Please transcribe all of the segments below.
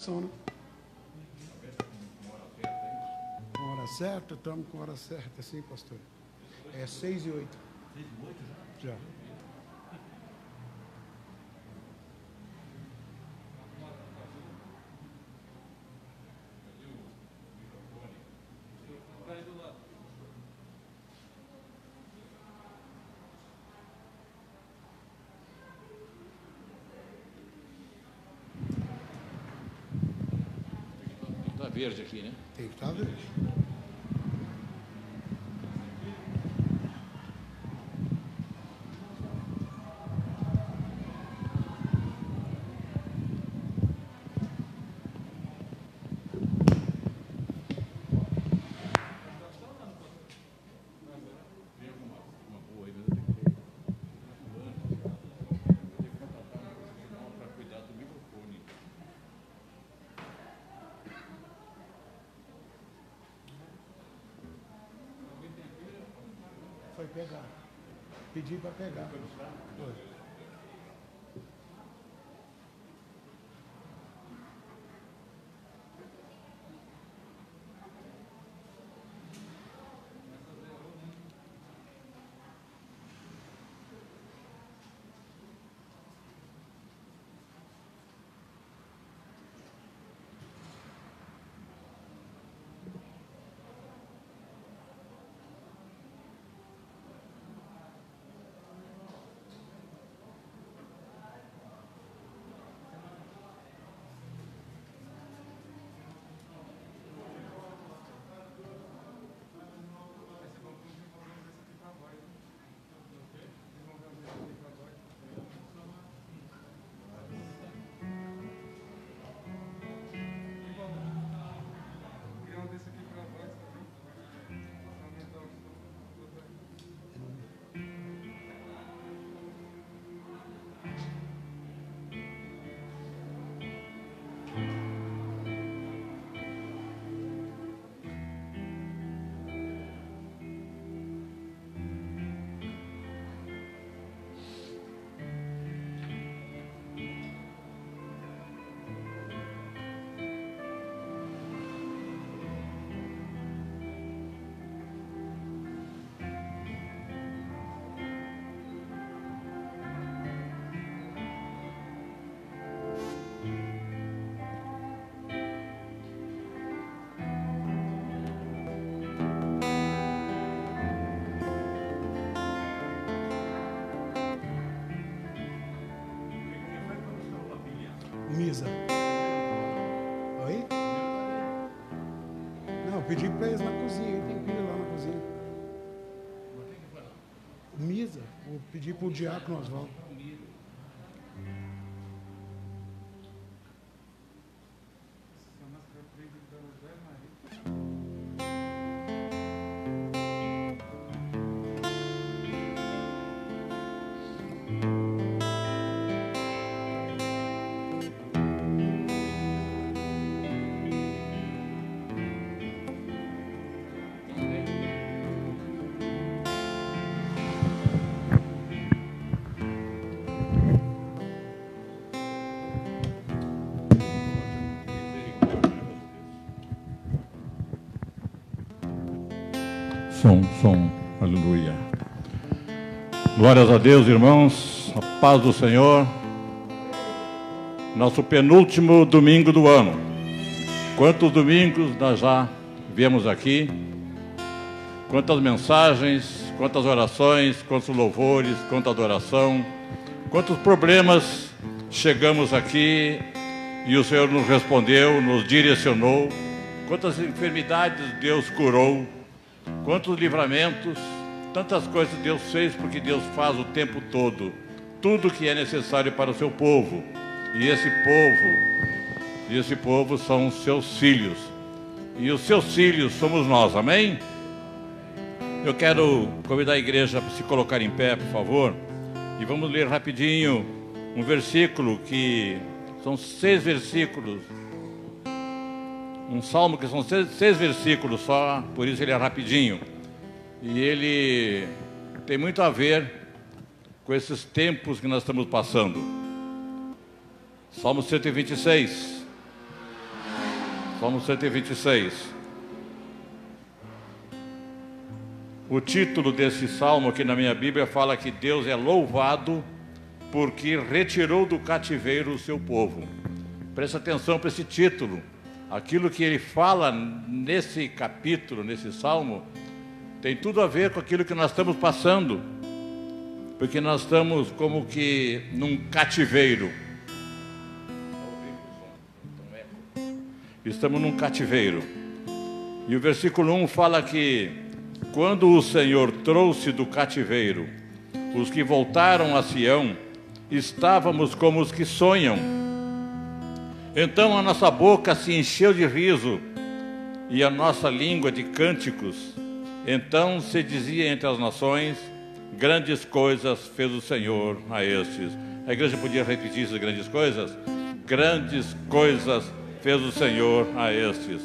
Né? Com hora certa, estamos com hora certa, sim, pastor. É 6 e 8. 6 e 8 já? Já. Está verde aqui, né? Tem que estar verde. Foi pegar. Pedi para pegar. Foi. Misa. Oi? Não, eu pedi para eles na cozinha, tem pilha lá na cozinha. Misa, vou pedir para o diácono Oswaldo. Som, aleluia. Glórias a Deus, irmãos, a paz do Senhor. Nosso penúltimo domingo do ano. Quantos domingos nós já viemos aqui? Quantas mensagens, quantas orações, quantos louvores, quanta adoração, quantos problemas chegamos aqui e o Senhor nos respondeu, nos direcionou. Quantas enfermidades Deus curou. Quantos livramentos, tantas coisas Deus fez, porque Deus faz o tempo todo, tudo que é necessário para o seu povo. E esse povo são os seus filhos. E os seus filhos somos nós, amém? Eu quero convidar a igreja para se colocar em pé, por favor. E vamos ler rapidinho um versículo que são 6 versículos. Um salmo que são 6 versículos só, por isso ele é rapidinho. E ele tem muito a ver com esses tempos que nós estamos passando. Salmo 126. Salmo 126. O título desse salmo aqui na minha Bíblia fala que Deus é louvado porque retirou do cativeiro o seu povo. Presta atenção para esse título. Aquilo que ele fala nesse capítulo, nesse salmo, tem tudo a ver com aquilo que nós estamos passando. Porque nós estamos como que num cativeiro. Estamos num cativeiro. E o versículo 1 fala que quando o Senhor trouxe do cativeiro os que voltaram a Sião, estávamos como os que sonham. Então a nossa boca se encheu de riso e a nossa língua de cânticos. Então se dizia entre as nações: grandes coisas fez o Senhor a estes. A igreja podia repetir essas grandes coisas? Grandes coisas fez o Senhor a estes.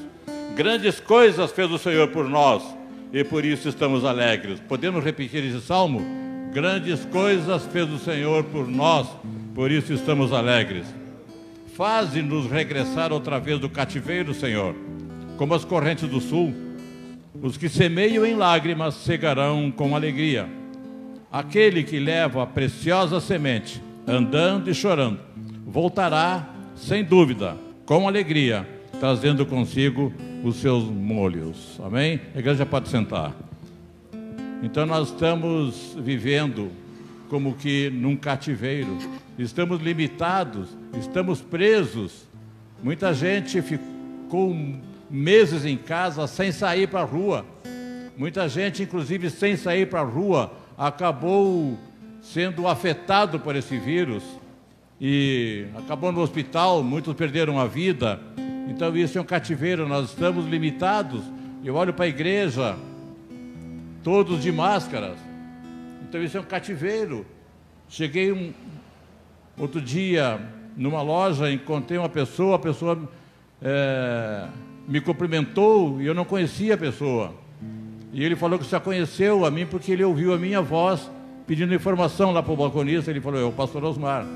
Grandes coisas fez o Senhor por nós e por isso estamos alegres. Podemos repetir esse salmo? Grandes coisas fez o Senhor por nós, por isso estamos alegres. Faze-nos regressar outra vez do cativeiro, Senhor, como as correntes do sul. Os que semeiam em lágrimas cegarão com alegria. Aquele que leva a preciosa semente, andando e chorando, voltará, sem dúvida, com alegria, trazendo consigo os seus molhos. Amém? A igreja pode sentar. Então nós estamos vivendo como que num cativeiro. Estamos limitados, estamos presos. Muita gente ficou meses em casa sem sair para a rua. Muita gente, inclusive, sem sair para a rua, acabou sendo afetado por esse vírus e acabou no hospital. Muitos perderam a vida. Então isso é um cativeiro, nós estamos limitados. Eu olho para a igreja, todos de máscaras. Então isso é um cativeiro. Cheguei outro dia numa loja, encontrei uma pessoa, a pessoa me cumprimentou e eu não conhecia a pessoa. E ele falou que só conheceu a mim porque ele ouviu a minha voz pedindo informação lá para o balconista. Ele falou: é o pastor Osmar.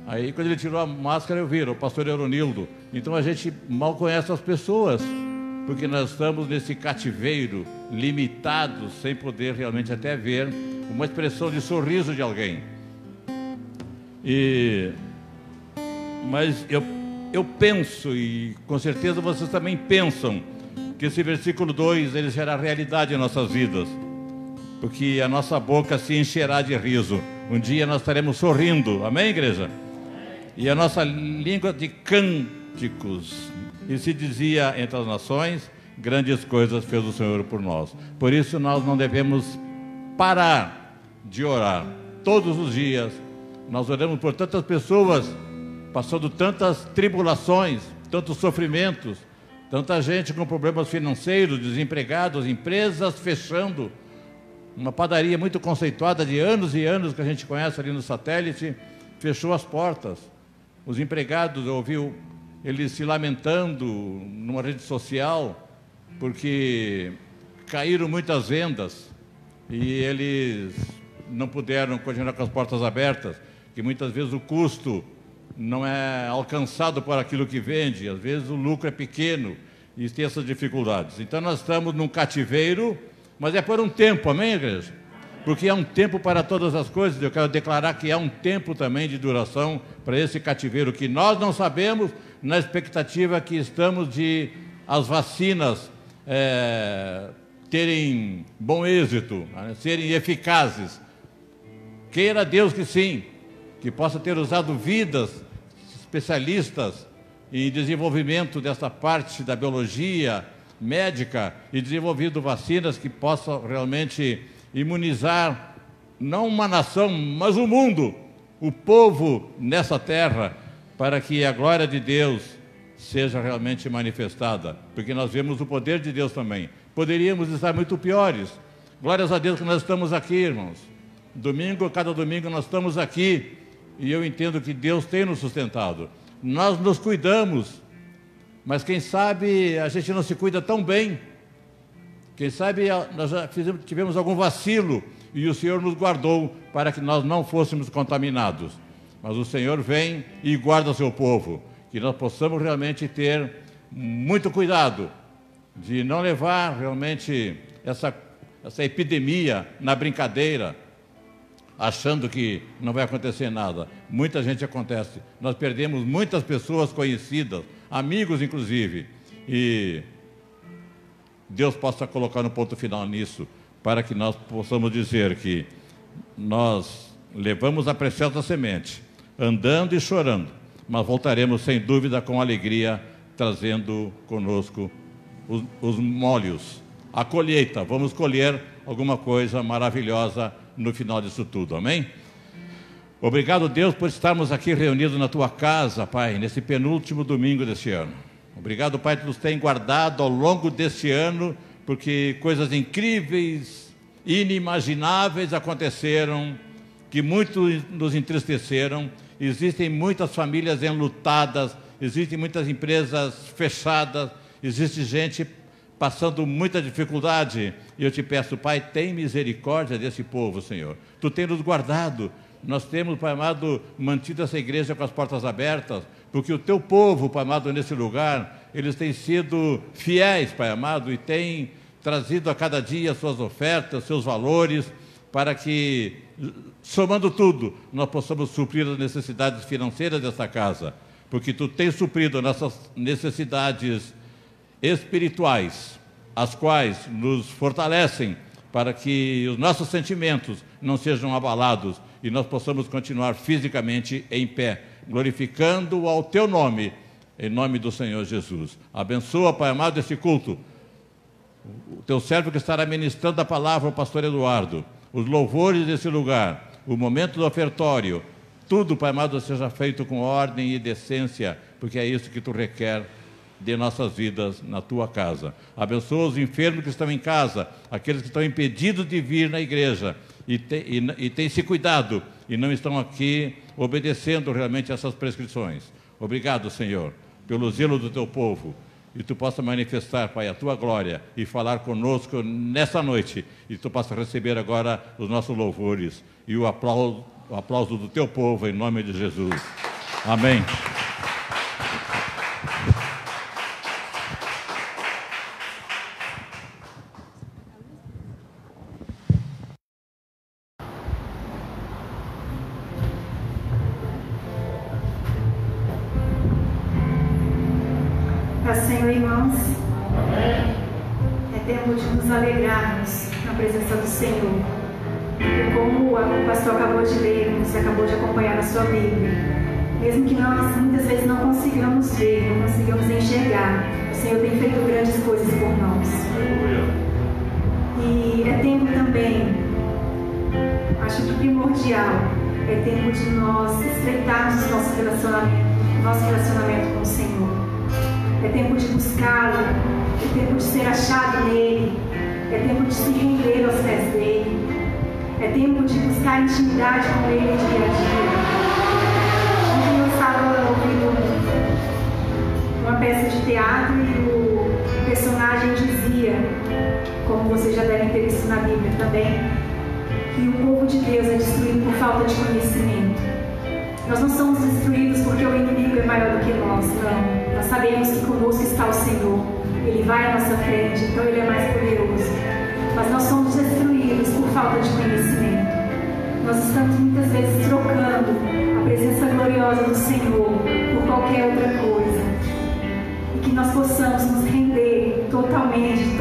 Aí quando ele tirou a máscara eu vi, o pastor Euronildo. Então a gente mal conhece as pessoas, porque nós estamos nesse cativeiro, limitados, sem poder realmente até ver uma expressão de sorriso de alguém. Mas eu penso, e com certeza vocês também pensam, que esse versículo 2 ele será realidade em nossas vidas, porque a nossa boca se encherá de riso. Um dia nós estaremos sorrindo, amém, igreja? E a nossa língua de cânticos. E se dizia entre as nações: grandes coisas fez o Senhor por nós. Por isso nós não devemos parar de orar. Todos os dias nós oramos por tantas pessoas passando tantas tribulações, tantos sofrimentos, tanta gente com problemas financeiros, desempregados, empresas fechando. Uma padaria muito conceituada de anos e anos que a gente conhece ali no satélite fechou as portas. Os empregados, eu ouvi eles se lamentando numa rede social porque caíram muitas vendas e eles não puderam continuar com as portas abertas, que muitas vezes o custo não é alcançado por aquilo que vende, às vezes o lucro é pequeno e tem essas dificuldades. Então nós estamos num cativeiro, mas é por um tempo, amém, igreja? Porque há um tempo para todas as coisas. Eu quero declarar que há um tempo também de duração para esse cativeiro, que nós não sabemos, na expectativa que estamos de as vacinas terem bom êxito, serem eficazes. Queira Deus que sim, que possa ter usado vidas especialistas em desenvolvimento dessa parte da biologia médica e desenvolvido vacinas que possam realmente imunizar não uma nação, mas o mundo, o povo nessa terra, para que a glória de Deus seja realmente manifestada, porque nós vemos o poder de Deus também. Poderíamos estar muito piores. Glórias a Deus que nós estamos aqui, irmãos. Cada domingo nós estamos aqui e eu entendo que Deus tem nos sustentado. Nós nos cuidamos, mas quem sabe a gente não se cuida tão bem. Quem sabe nós já tivemos algum vacilo e o Senhor nos guardou para que nós não fôssemos contaminados. Mas o Senhor vem e guarda o seu povo, que nós possamos realmente ter muito cuidado de não levar realmente essa epidemia na brincadeira, achando que não vai acontecer nada. Muita gente acontece. Nós perdemos muitas pessoas conhecidas, amigos inclusive, e Deus possa colocar um ponto final nisso, para que nós possamos dizer que nós levamos a preciosa semente, andando e chorando, mas voltaremos sem dúvida com alegria, trazendo conosco os molhos, a colheita. Vamos colher alguma coisa maravilhosa no final disso tudo, amém? Obrigado, Deus, por estarmos aqui reunidos na Tua casa, Pai, nesse penúltimo domingo deste ano. Obrigado, Pai, que nos tem guardado ao longo deste ano, porque coisas incríveis, inimagináveis aconteceram, que muitos nos entristeceram. Existem muitas famílias enlutadas, existem muitas empresas fechadas, existe gente passando muita dificuldade, e eu te peço, Pai, tem misericórdia desse povo, Senhor. Tu tem nos guardado, nós temos, Pai amado, mantido essa igreja com as portas abertas, porque o teu povo, Pai amado, nesse lugar, eles têm sido fiéis, Pai amado, e têm trazido a cada dia suas ofertas, seus valores, para que, somando tudo, nós possamos suprir as necessidades financeiras desta casa, porque tu tens suprido nossas necessidades espirituais, as quais nos fortalecem para que os nossos sentimentos não sejam abalados e nós possamos continuar fisicamente em pé, glorificando ao teu nome, em nome do Senhor Jesus. Abençoa, Pai amado, esse culto, o teu servo que estará ministrando a palavra, o pastor Eduardo, os louvores desse lugar, o momento do ofertório, tudo, Pai amado, seja feito com ordem e decência, porque é isso que tu requer de nossas vidas na tua casa. Abençoa os enfermos que estão em casa, aqueles que estão impedidos de vir na igreja e têm se cuidado e não estão aqui obedecendo realmente essas prescrições. Obrigado, Senhor, pelo zelo do teu povo, e tu possa manifestar, Pai, a tua glória e falar conosco nessa noite, e tu possa receber agora os nossos louvores e o aplauso do teu povo, em nome de Jesus. Amém. Senhor, irmãos, é tempo de nos alegrarmos na presença do Senhor. E como o pastor acabou de ler, você acabou de acompanhar na sua Bíblia, mesmo que nós muitas vezes não consigamos ver, não consigamos enxergar, o Senhor tem feito grandes coisas por nós. E é tempo também, acho que primordial, é tempo de nós estreitarmos o nosso relacionamento com o Senhor. É tempo de buscá-lo, é tempo de ser achado nele, é tempo de se render aos pés dele, é tempo de buscar intimidade com ele dia a dia. Ontem eu estava ouvindo uma peça de teatro e o personagem dizia, como vocês já devem ter visto na Bíblia também, que o povo de Deus é destruído por falta de conhecimento. Nós não somos destruídos porque o inimigo é maior do que nós, não. Nós sabemos que conosco está o Senhor. Ele vai à nossa frente, então Ele é mais poderoso. Mas nós somos destruídos por falta de conhecimento. Nós estamos muitas vezes trocando a presença gloriosa do Senhor por qualquer outra coisa. E que nós possamos nos render totalmente,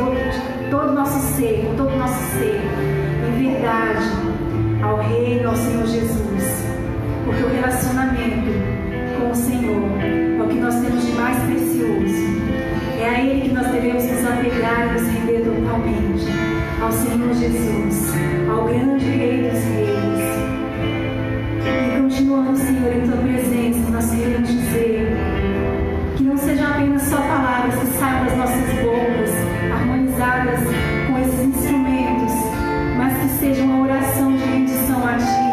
todo o nosso ser, com todo o nosso ser, em verdade, ao Reino, ao Senhor Jesus. Porque o relacionamento com o Senhor é o que nós temos de mais precioso. É a Ele que nós devemos nos apegar e nos render totalmente. Ao Senhor Jesus, ao grande Rei dos Reis. E continuando, Senhor, em Tua presença, nós queremos dizer que não sejam apenas só palavras que saiam das nossas bocas, harmonizadas com esses instrumentos, mas que seja uma oração de rendição a Ti.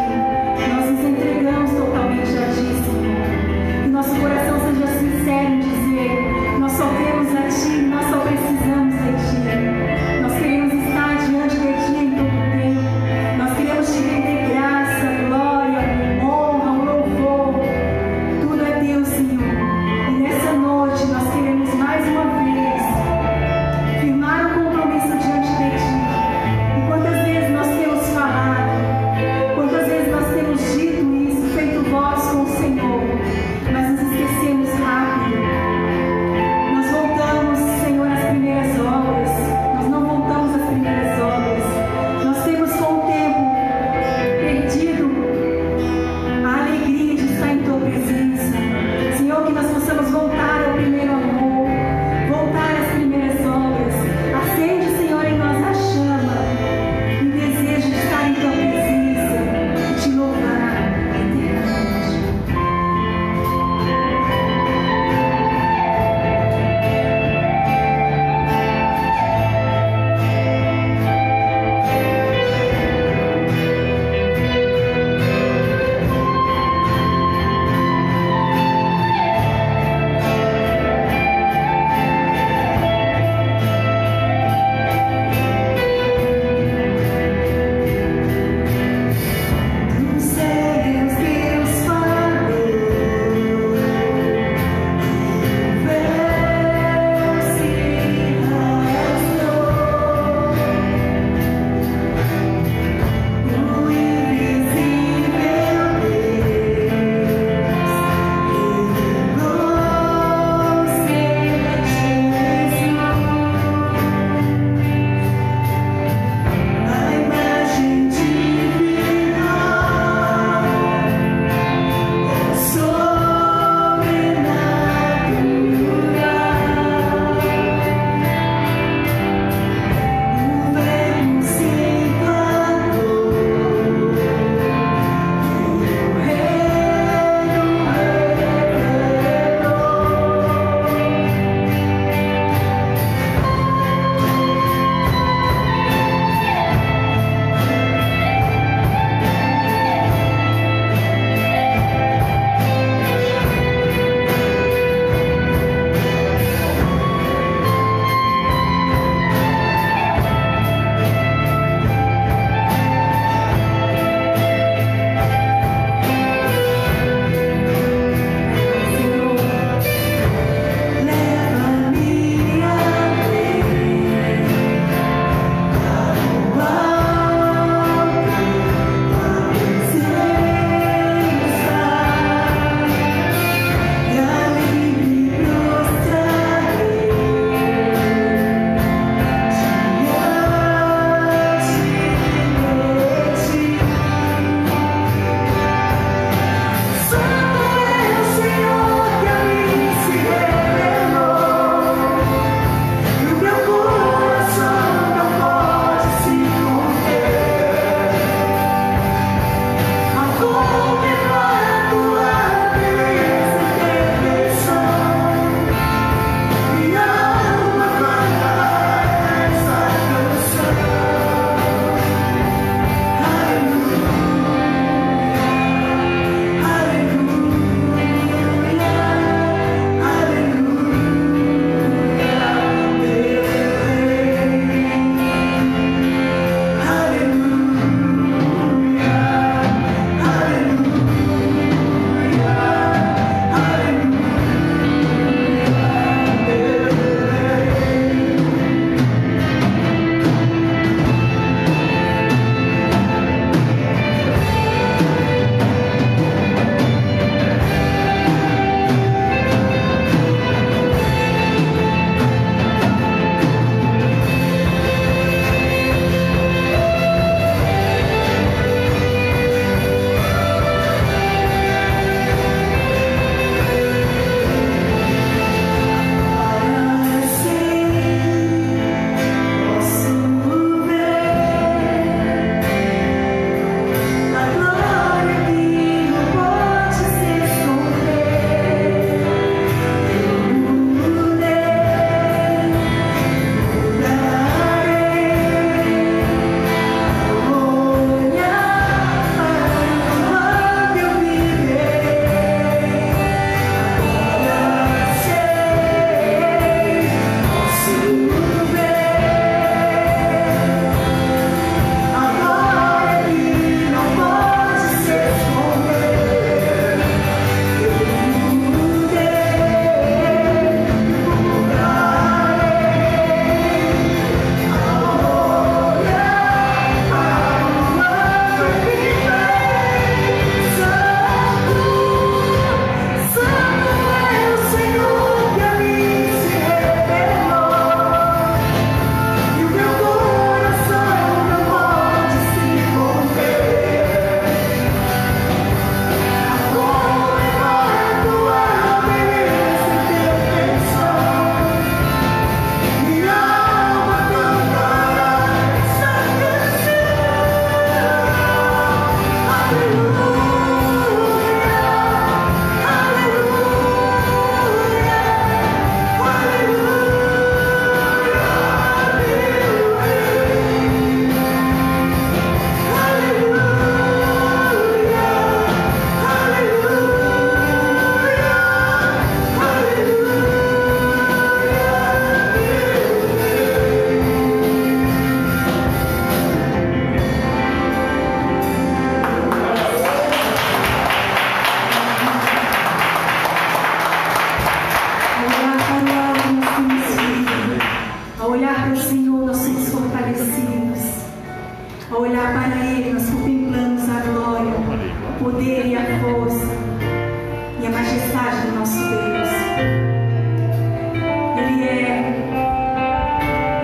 Nós nos entregamos totalmente a Ti, Senhor. Que nosso coração seja sincero em dizer: nós só temos a Ti, nós só precisamos de Ti. Nós queremos estar diante de Ti em todo tempo. Nós queremos Te render graça, glória, honra, louvor. Tudo é Deus, Senhor. E nessa noite nós queremos mais uma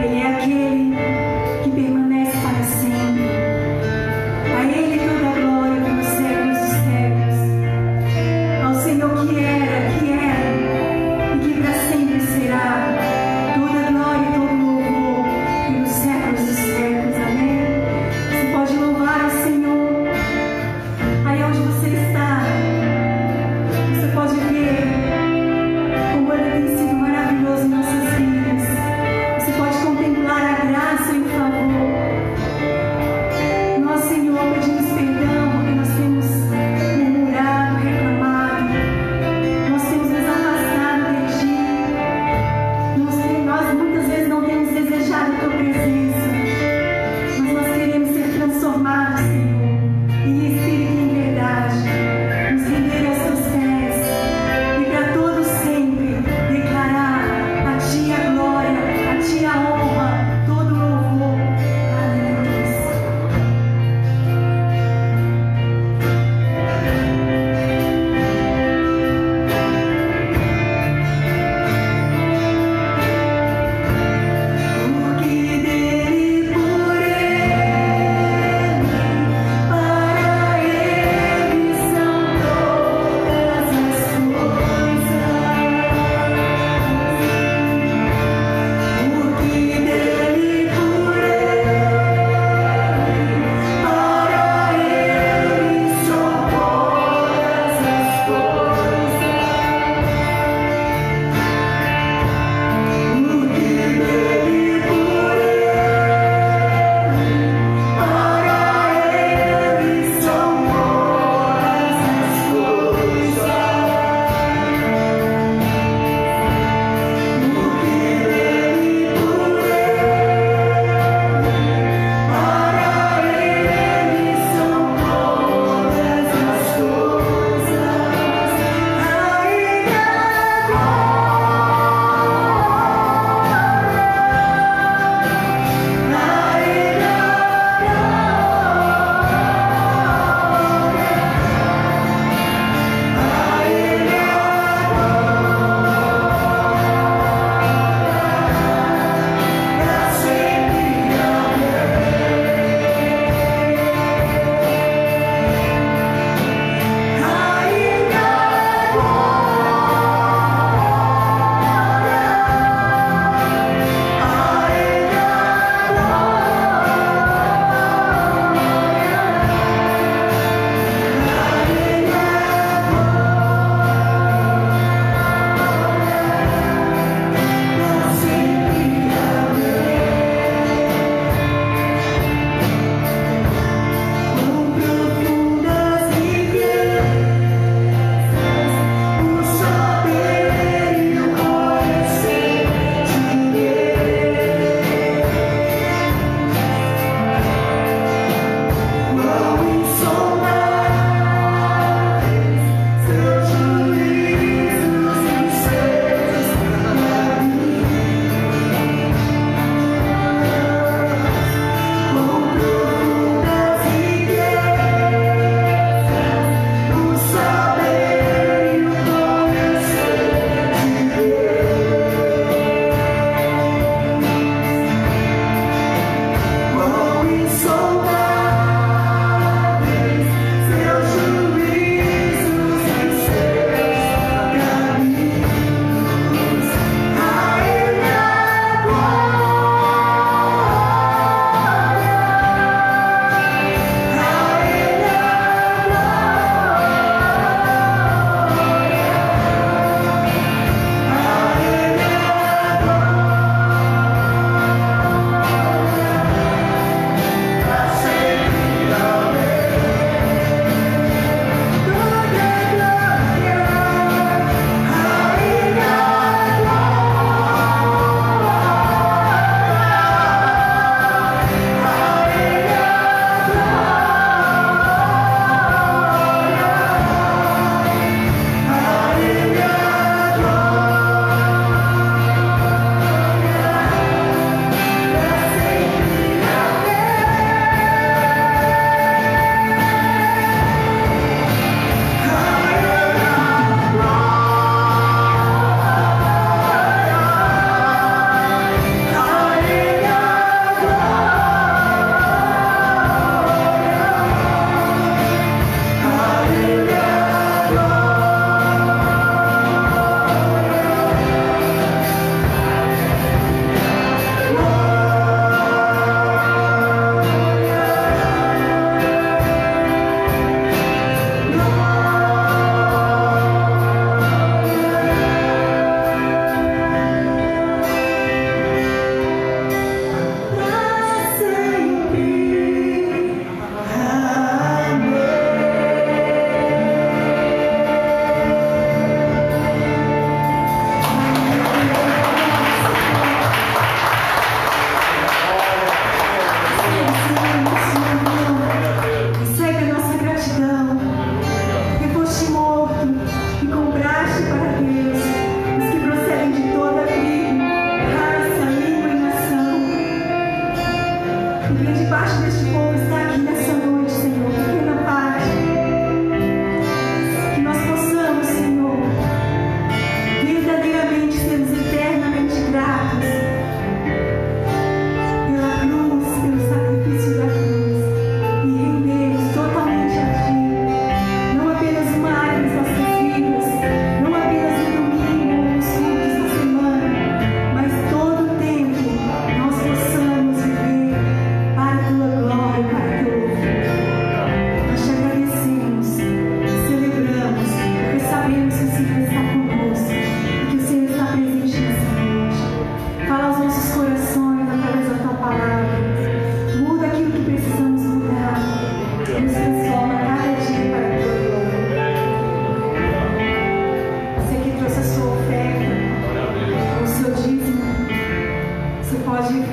Ele é aquele que permanece para sempre. A Ele toda a glória pelos séculos dos séculos. Ao Senhor que era e que para sempre será. Toda a glória e todo o louvor pelos séculos dos séculos. Amém? Você pode louvar o Senhor. Aí onde você está, você pode ver como Ele tem sido maravilhoso em nossas vidas.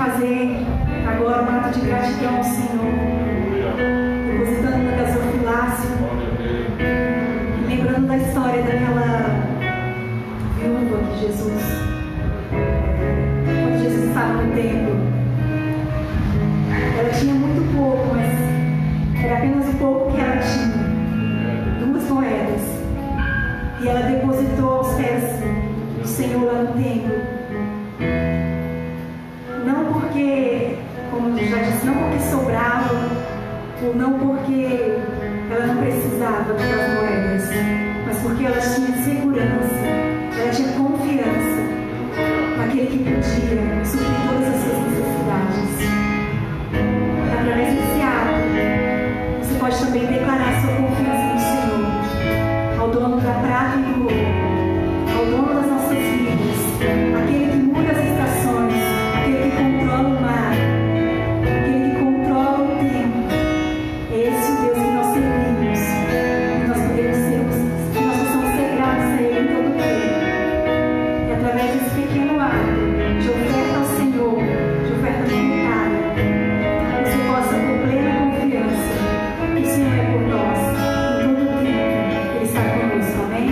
fazer agora um ato de gratidão ao Senhor, depositando no gasofilácio, lembrando da história daquela viúva que Jesus, quando Jesus estava no templo, ela tinha muito pouco, mas era apenas o pouco que ela tinha, 2 moedas, e ela depositou aos pés do Senhor lá no templo. Não porque, como eu já disse, não porque sobrava, ou não porque ela não precisava daquelas moedas, mas porque ela tinha segurança, ela tinha confiança naquele que podia suprir todas as suas necessidades. E através desse ato, você pode também declarar sua confiança no Senhor, ao dono da prata e do ouro, ao dono das nossas vidas, aquele que muda as estações, aquele que controla o mar, aquele que controla o tempo. Esse é o Deus que nós servimos, e nós podemos ser, que nós possamos ser gratos a Ele em todo o tempo. E através desse pequeno ato de oferta ao Senhor, de oferta voluntária, você possa com plena confiança que o Senhor é por nós, em todo o tempo Ele está conosco. Amém?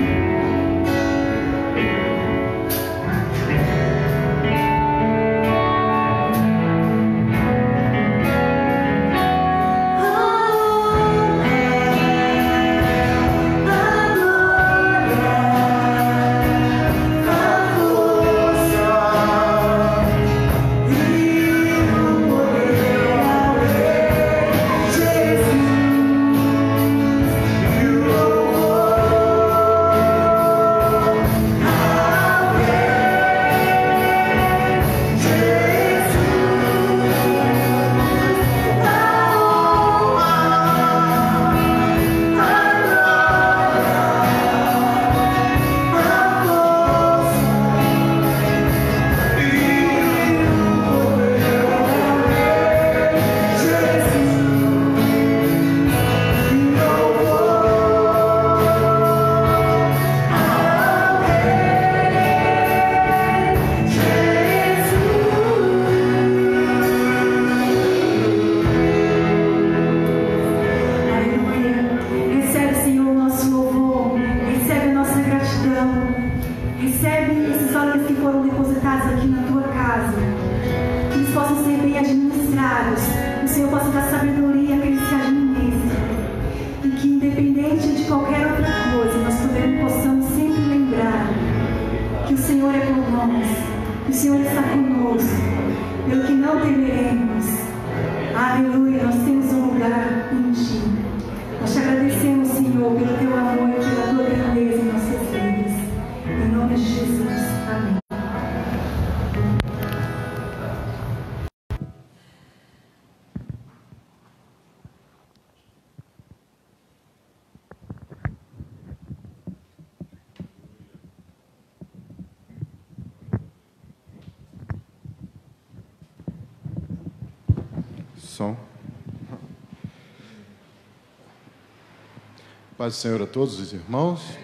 Paz do Senhor a todos os irmãos.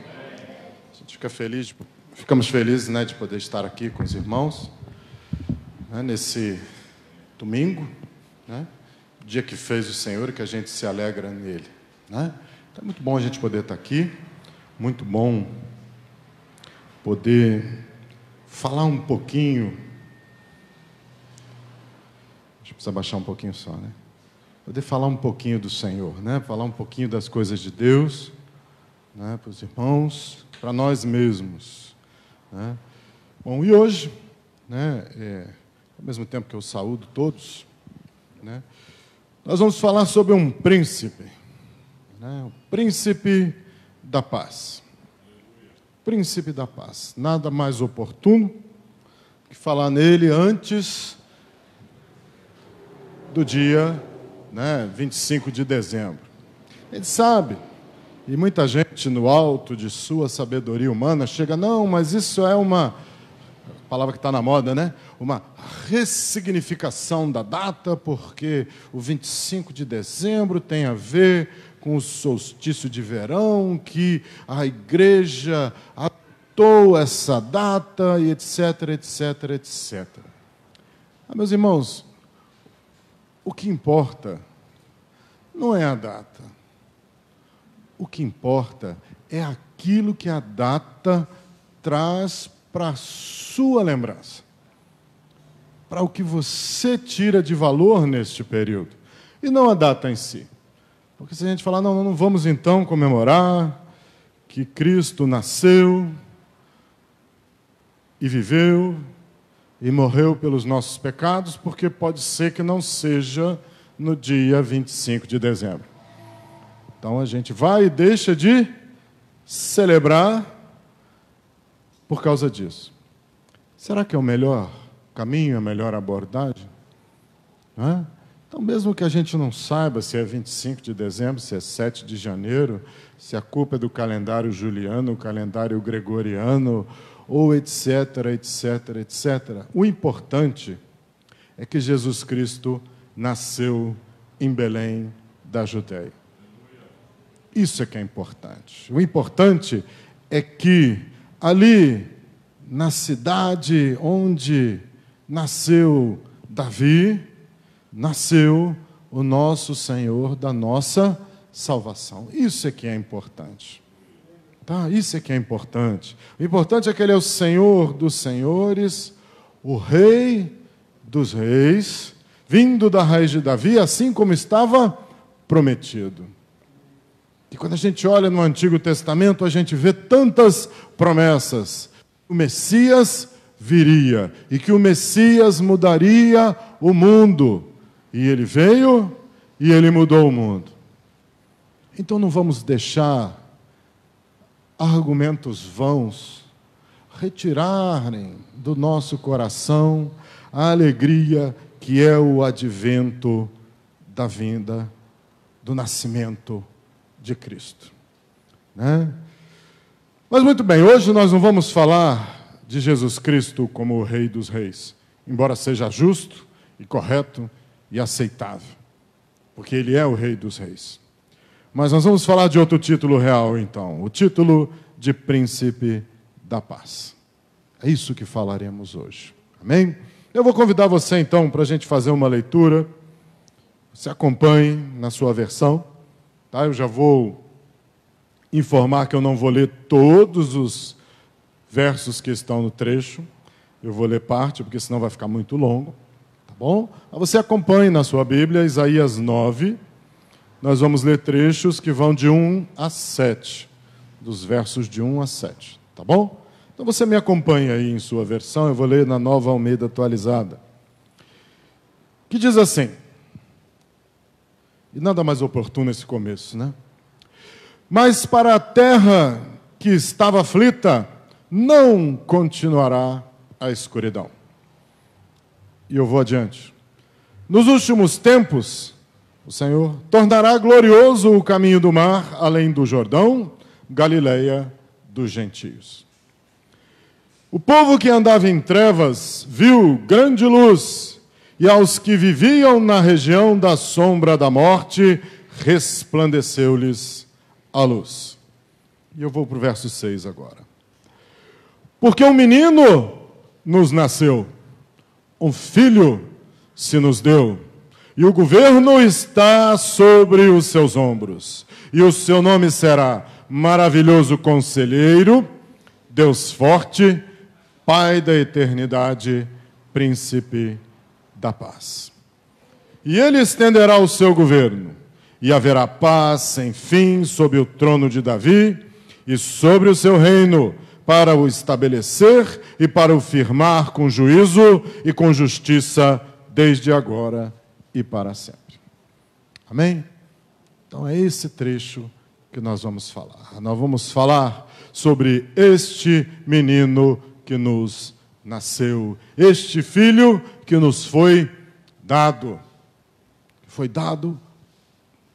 A gente ficamos felizes, né, de poder estar aqui com os irmãos, né, nesse domingo, né, dia que fez o Senhor e que a gente se alegra nele, né? Então é muito bom a gente poder estar aqui, muito bom poder falar um pouquinho. Deixa eu precisar baixar um pouquinho só, né? Poder falar um pouquinho do Senhor, né? Falar um pouquinho das coisas de Deus, né? Para os irmãos, para nós mesmos, né? Bom, e hoje, né? Ao mesmo tempo que eu saúdo todos, né? Nós vamos falar sobre um príncipe, né? O príncipe da paz. Príncipe da paz. Nada mais oportuno que falar nele antes do dia, né, 25 de dezembro. Ele sabe, e muita gente no alto de sua sabedoria humana chega, não, mas isso é uma palavra que está na moda, né? Uma ressignificação da data, porque o 25 de dezembro tem a ver com o solstício de verão, que a igreja adotou essa data, e etc, etc, etc. Meus irmãos, o que importa não é a data. O que importa é aquilo que a data traz para a sua lembrança, para o que você tira de valor neste período, e não a data em si. Porque se a gente falar, não vamos então comemorar que Cristo nasceu e viveu e morreu pelos nossos pecados, porque pode ser que não seja no dia 25 de dezembro. Então a gente vai e deixa de celebrar por causa disso. Será que é o melhor caminho, a melhor abordagem? Então, mesmo que a gente não saiba se é 25 de dezembro, se é 7 de janeiro, se a culpa é do calendário juliano, o calendário gregoriano, ou etc., etc., etc. O importante é que Jesus Cristo nasceu em Belém da Judéia. Isso é que é importante. O importante é que ali, na cidade onde nasceu Davi, nasceu o nosso Senhor da nossa salvação. Isso é que é importante. Tá? Isso é que é importante. O importante é que Ele é o Senhor dos senhores, o Rei dos reis, vindo da raiz de Davi, assim como estava prometido. E quando a gente olha no Antigo Testamento, a gente vê tantas promessas. O Messias viria, e que o Messias mudaria o mundo. E Ele veio, e Ele mudou o mundo. Então não vamos deixar argumentos vãos retirarem do nosso coração a alegria que é o advento da vinda, do nascimento de Cristo. Né? Mas muito bem, hoje nós não vamos falar de Jesus Cristo como o Rei dos Reis, embora seja justo e correto e aceitável, porque Ele é o Rei dos Reis. Mas nós vamos falar de outro título real, então, o título de Príncipe da Paz. É isso que falaremos hoje. Amém? Eu vou convidar você, então, para a gente fazer uma leitura. Você acompanhe na sua versão. Tá? Eu já vou informar que eu não vou ler todos os versos que estão no trecho. Eu vou ler parte, porque senão vai ficar muito longo. Tá bom? Mas você acompanhe na sua Bíblia, Isaías 9. Nós vamos ler trechos que vão de 1 a 7. Dos versos de 1 a 7. Tá bom? Então você me acompanha aí em sua versão. Eu vou ler na Nova Almeida Atualizada. Que diz assim. E nada mais oportuno esse começo, né? Mas para a terra que estava aflita, não continuará a escuridão. E eu vou adiante. Nos últimos tempos, o Senhor tornará glorioso o caminho do mar, além do Jordão, Galileia dos gentios. O povo que andava em trevas viu grande luz, e aos que viviam na região da sombra da morte, resplandeceu-lhes a luz. E eu vou para o verso 6 agora. Porque um menino nos nasceu, um filho se nos deu, e o governo está sobre os seus ombros, e o seu nome será Maravilhoso Conselheiro, Deus Forte, Pai da Eternidade, Príncipe da Paz. E Ele estenderá o seu governo, e haverá paz sem fim sobre o trono de Davi e sobre o seu reino, para o estabelecer e para o firmar com juízo e com justiça, desde agora e para sempre. Amém? Então é esse trecho que nós vamos falar. Nós vamos falar sobre este menino que nos nasceu, este filho que nos foi dado. Foi dado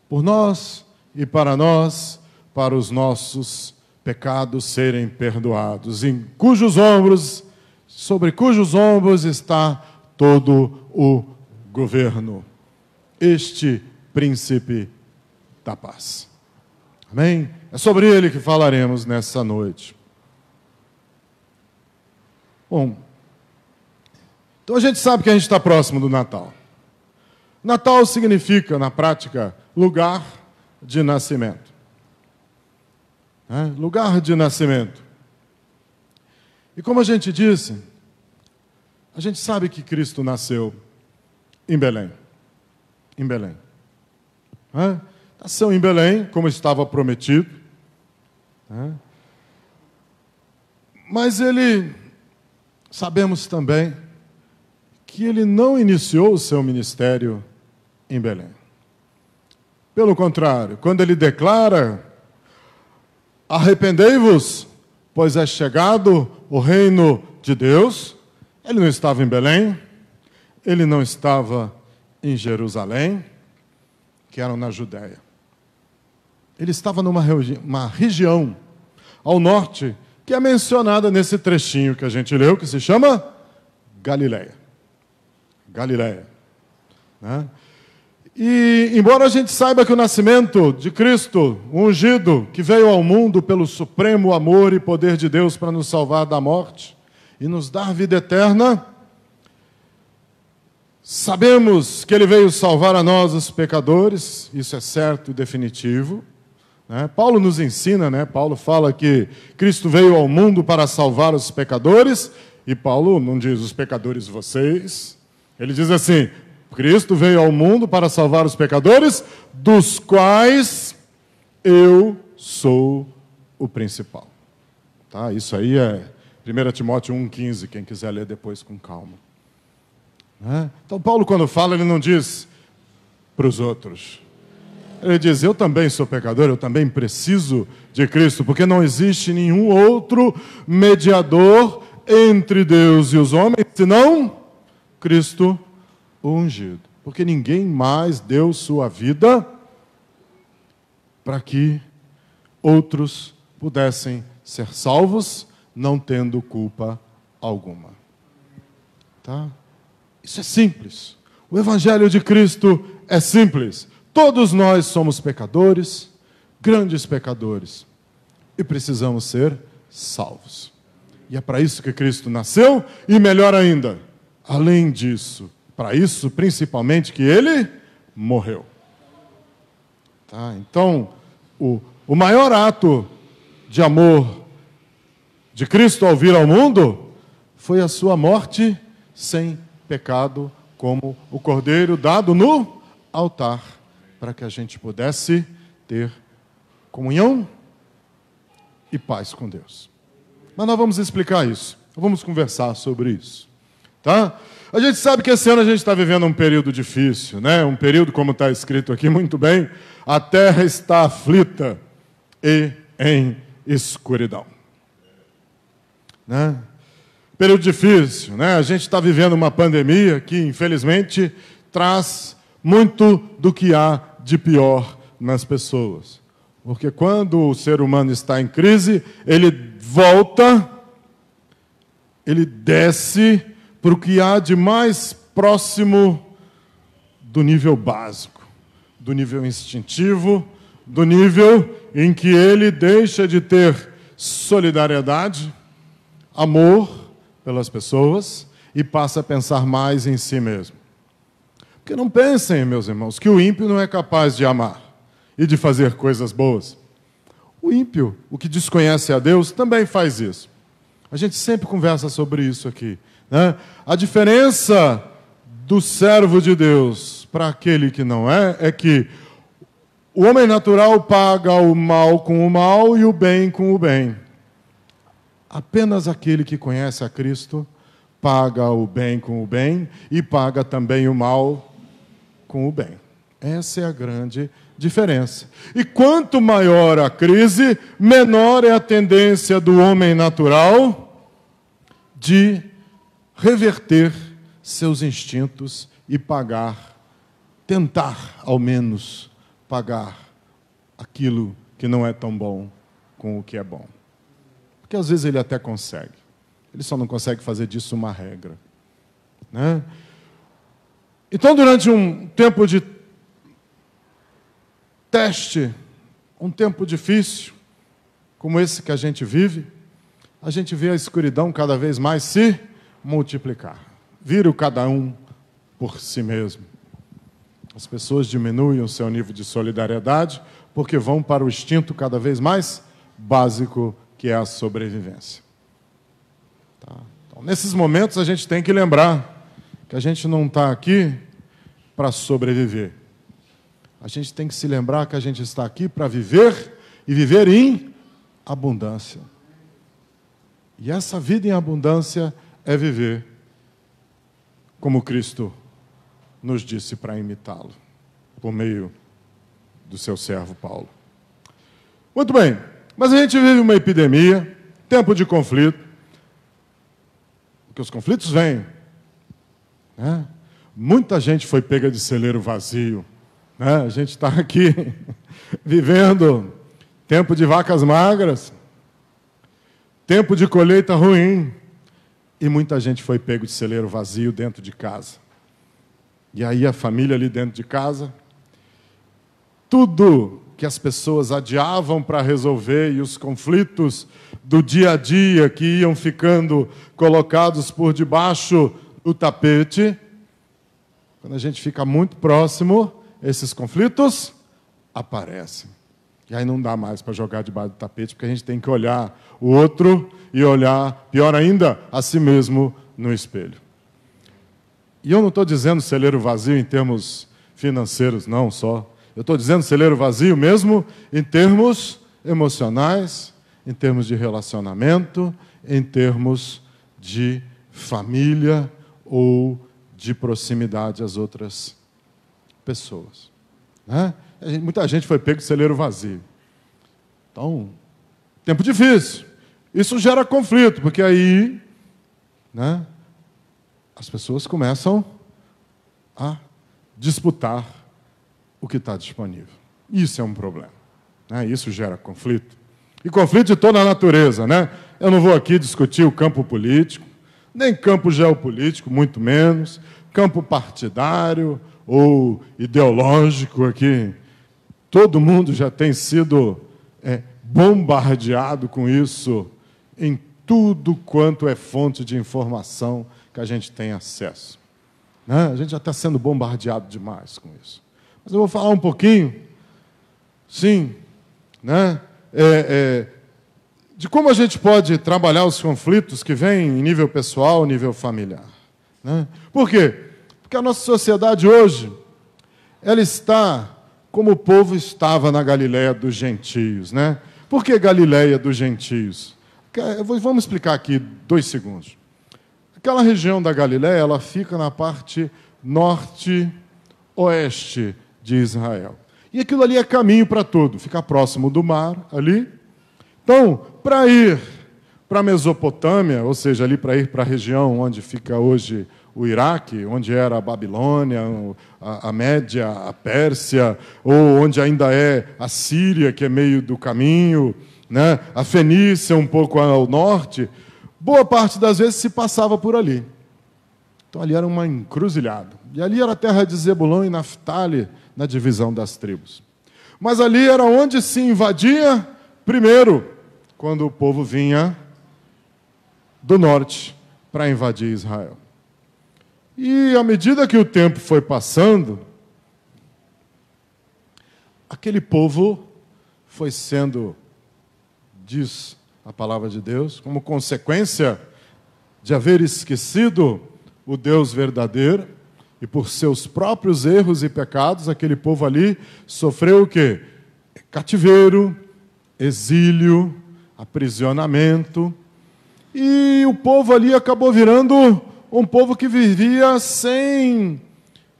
por nós e para nós, para os nossos pecados serem perdoados, sobre cujos ombros está todo o governo. Este príncipe da paz. Amém? É sobre ele que falaremos nessa noite. Bom, Então a gente sabe que a gente está próximo do Natal. Natal significa, na prática, lugar de nascimento. Lugar de nascimento. E como a gente disse, a gente sabe que Cristo nasceu em Belém. Em Belém. Nasceu em Belém, como estava prometido. Mas sabemos também que ele não iniciou o seu ministério em Belém. Pelo contrário, quando ele declara: arrependei-vos, pois é chegado o reino de Deus, ele não estava em Belém, ele não estava em Jerusalém, que eram na Judéia. Ele estava numa região ao norte, que é mencionada nesse trechinho que a gente leu, que se chama Galileia. Galileia. E, embora a gente saiba que o nascimento de Cristo, o ungido, que veio ao mundo pelo supremo amor e poder de Deus para nos salvar da morte e nos dar vida eterna, sabemos que ele veio salvar a nós, os pecadores, isso é certo e definitivo. Paulo nos ensina, Paulo fala que Cristo veio ao mundo para salvar os pecadores, e Paulo não diz os pecadores vocês, ele diz assim: Cristo veio ao mundo para salvar os pecadores, dos quais eu sou o principal. Isso aí é 1 Timóteo 1,15, quem quiser ler depois com calma. Então Paulo, quando fala, ele não diz para os outros. Ele diz: eu também sou pecador, eu também preciso de Cristo, porque não existe nenhum outro mediador entre Deus e os homens, senão Cristo o ungido. Porque ninguém mais deu sua vida para que outros pudessem ser salvos, não tendo culpa alguma. Isso é simples. O Evangelho de Cristo é simples. Todos nós somos pecadores, grandes pecadores, e precisamos ser salvos. E é para isso que Cristo nasceu, e melhor ainda, além disso, para isso principalmente que ele morreu. Então, o maior ato de amor de Cristo ao vir ao mundo foi a sua morte sem pecado, como o cordeiro dado no altar, para que a gente pudesse ter comunhão e paz com Deus. Mas nós vamos explicar isso, vamos conversar sobre isso. A gente sabe que esse ano a gente está vivendo um período difícil, um período, como está escrito aqui muito bem, a terra está aflita e em escuridão. Período difícil, a gente está vivendo uma pandemia que, infelizmente, traz muito do que há de pior nas pessoas. Porque quando o ser humano está em crise, ele volta, ele desce para o que há de mais próximo do nível básico, do nível instintivo, do nível em que ele deixa de ter solidariedade, amor pelas pessoas e passa a pensar mais em si mesmo. Porque não pensem, meus irmãos, que o ímpio não é capaz de amar e de fazer coisas boas. O ímpio, o que desconhece a Deus, também faz isso. A gente sempre conversa sobre isso aqui. A diferença do servo de Deus para aquele que não é que o homem natural paga o mal com o mal e o bem com o bem. Apenas aquele que conhece a Cristo paga o bem com o bem e paga também o mal com o bem. Essa é a grande diferença. E quanto maior a crise, menor é a tendência do homem natural de reverter seus instintos e tentar ao menos pagar aquilo que não é tão bom com o que é bom. Porque às vezes ele até consegue. Ele só não consegue fazer disso uma regra. Então, durante um tempo de teste, um tempo difícil, como esse que a gente vive, a gente vê a escuridão cada vez mais se multiplicar. vira o cada um por si mesmo. As pessoas diminuem o seu nível de solidariedade porque vão para o instinto cada vez mais básico, que é a sobrevivência. Tá? Então, nesses momentos, a gente tem que lembrar que a gente não está aqui para sobreviver. A gente tem que se lembrar que a gente está aqui para viver e viver em abundância. E essa vida em abundância é viver como Cristo nos disse para imitá-lo, por meio do seu servo Paulo. Muito bem, mas a gente vive uma epidemia, tempo de conflito, porque os conflitos vêm, né? Muita gente foi pega de celeiro vazio, né? A gente está aqui vivendo tempo de vacas magras, tempo de colheita ruim, e muita gente foi pego de celeiro vazio dentro de casa. E aí a família ali dentro de casa, tudo que as pessoas adiavam para resolver e os conflitos do dia a dia que iam ficando colocados por debaixo do tapete, quando a gente fica muito próximo, esses conflitos aparecem. E aí não dá mais para jogar debaixo do tapete, porque a gente tem que olhar o outro e olhar, pior ainda, a si mesmo no espelho. E eu não estou dizendo celeiro vazio em termos financeiros, não só. Eu estou dizendo celeiro vazio mesmo em termos emocionais, em termos de relacionamento, em termos de família ou de proximidade às outras pessoas. Né? Muita gente foi pego de celeiro vazio. Então, tempo difícil. Isso gera conflito, porque aí, né, as pessoas começam a disputar o que está disponível. Isso é um problema, né? Isso gera conflito. E conflito de toda a natureza, né? Eu não vou aqui discutir o campo político, nem campo geopolítico, muito menos, campo partidário ou ideológico aqui. Todo mundo já tem sido bombardeado com isso em tudo quanto é fonte de informação que a gente tem acesso. Né? A gente já está sendo bombardeado demais com isso. Mas eu vou falar um pouquinho, sim, né, de como a gente pode trabalhar os conflitos que vêm em nível pessoal, nível familiar. Né? Por quê? Porque a nossa sociedade hoje, ela está como o povo estava na Galileia dos gentios. Né? Por que Galileia dos gentios? Vamos explicar aqui 2 segundos. Aquela região da Galileia, ela fica na parte norte-oeste de Israel. E aquilo ali é caminho para tudo, fica próximo do mar ali. Então, para ir para a Mesopotâmia, ou seja, ali para ir para a região onde fica hoje o Iraque, onde era a Babilônia, a Média, a Pérsia, ou onde ainda é a Síria, que é meio do caminho, né? A Fenícia um pouco ao norte, boa parte das vezes se passava por ali. Então ali era uma encruzilhada. E ali era a terra de Zebulão e Naftali, na divisão das tribos. Mas ali era onde se invadia primeiro, quando o povo vinha do norte para invadir Israel. E à medida que o tempo foi passando, aquele povo foi sendo, diz a palavra de Deus, como consequência de haver esquecido o Deus verdadeiro, e por seus próprios erros e pecados, aquele povo ali sofreu o quê? Cativeiro, exílio, aprisionamento, e o povo ali acabou virando um povo que vivia sem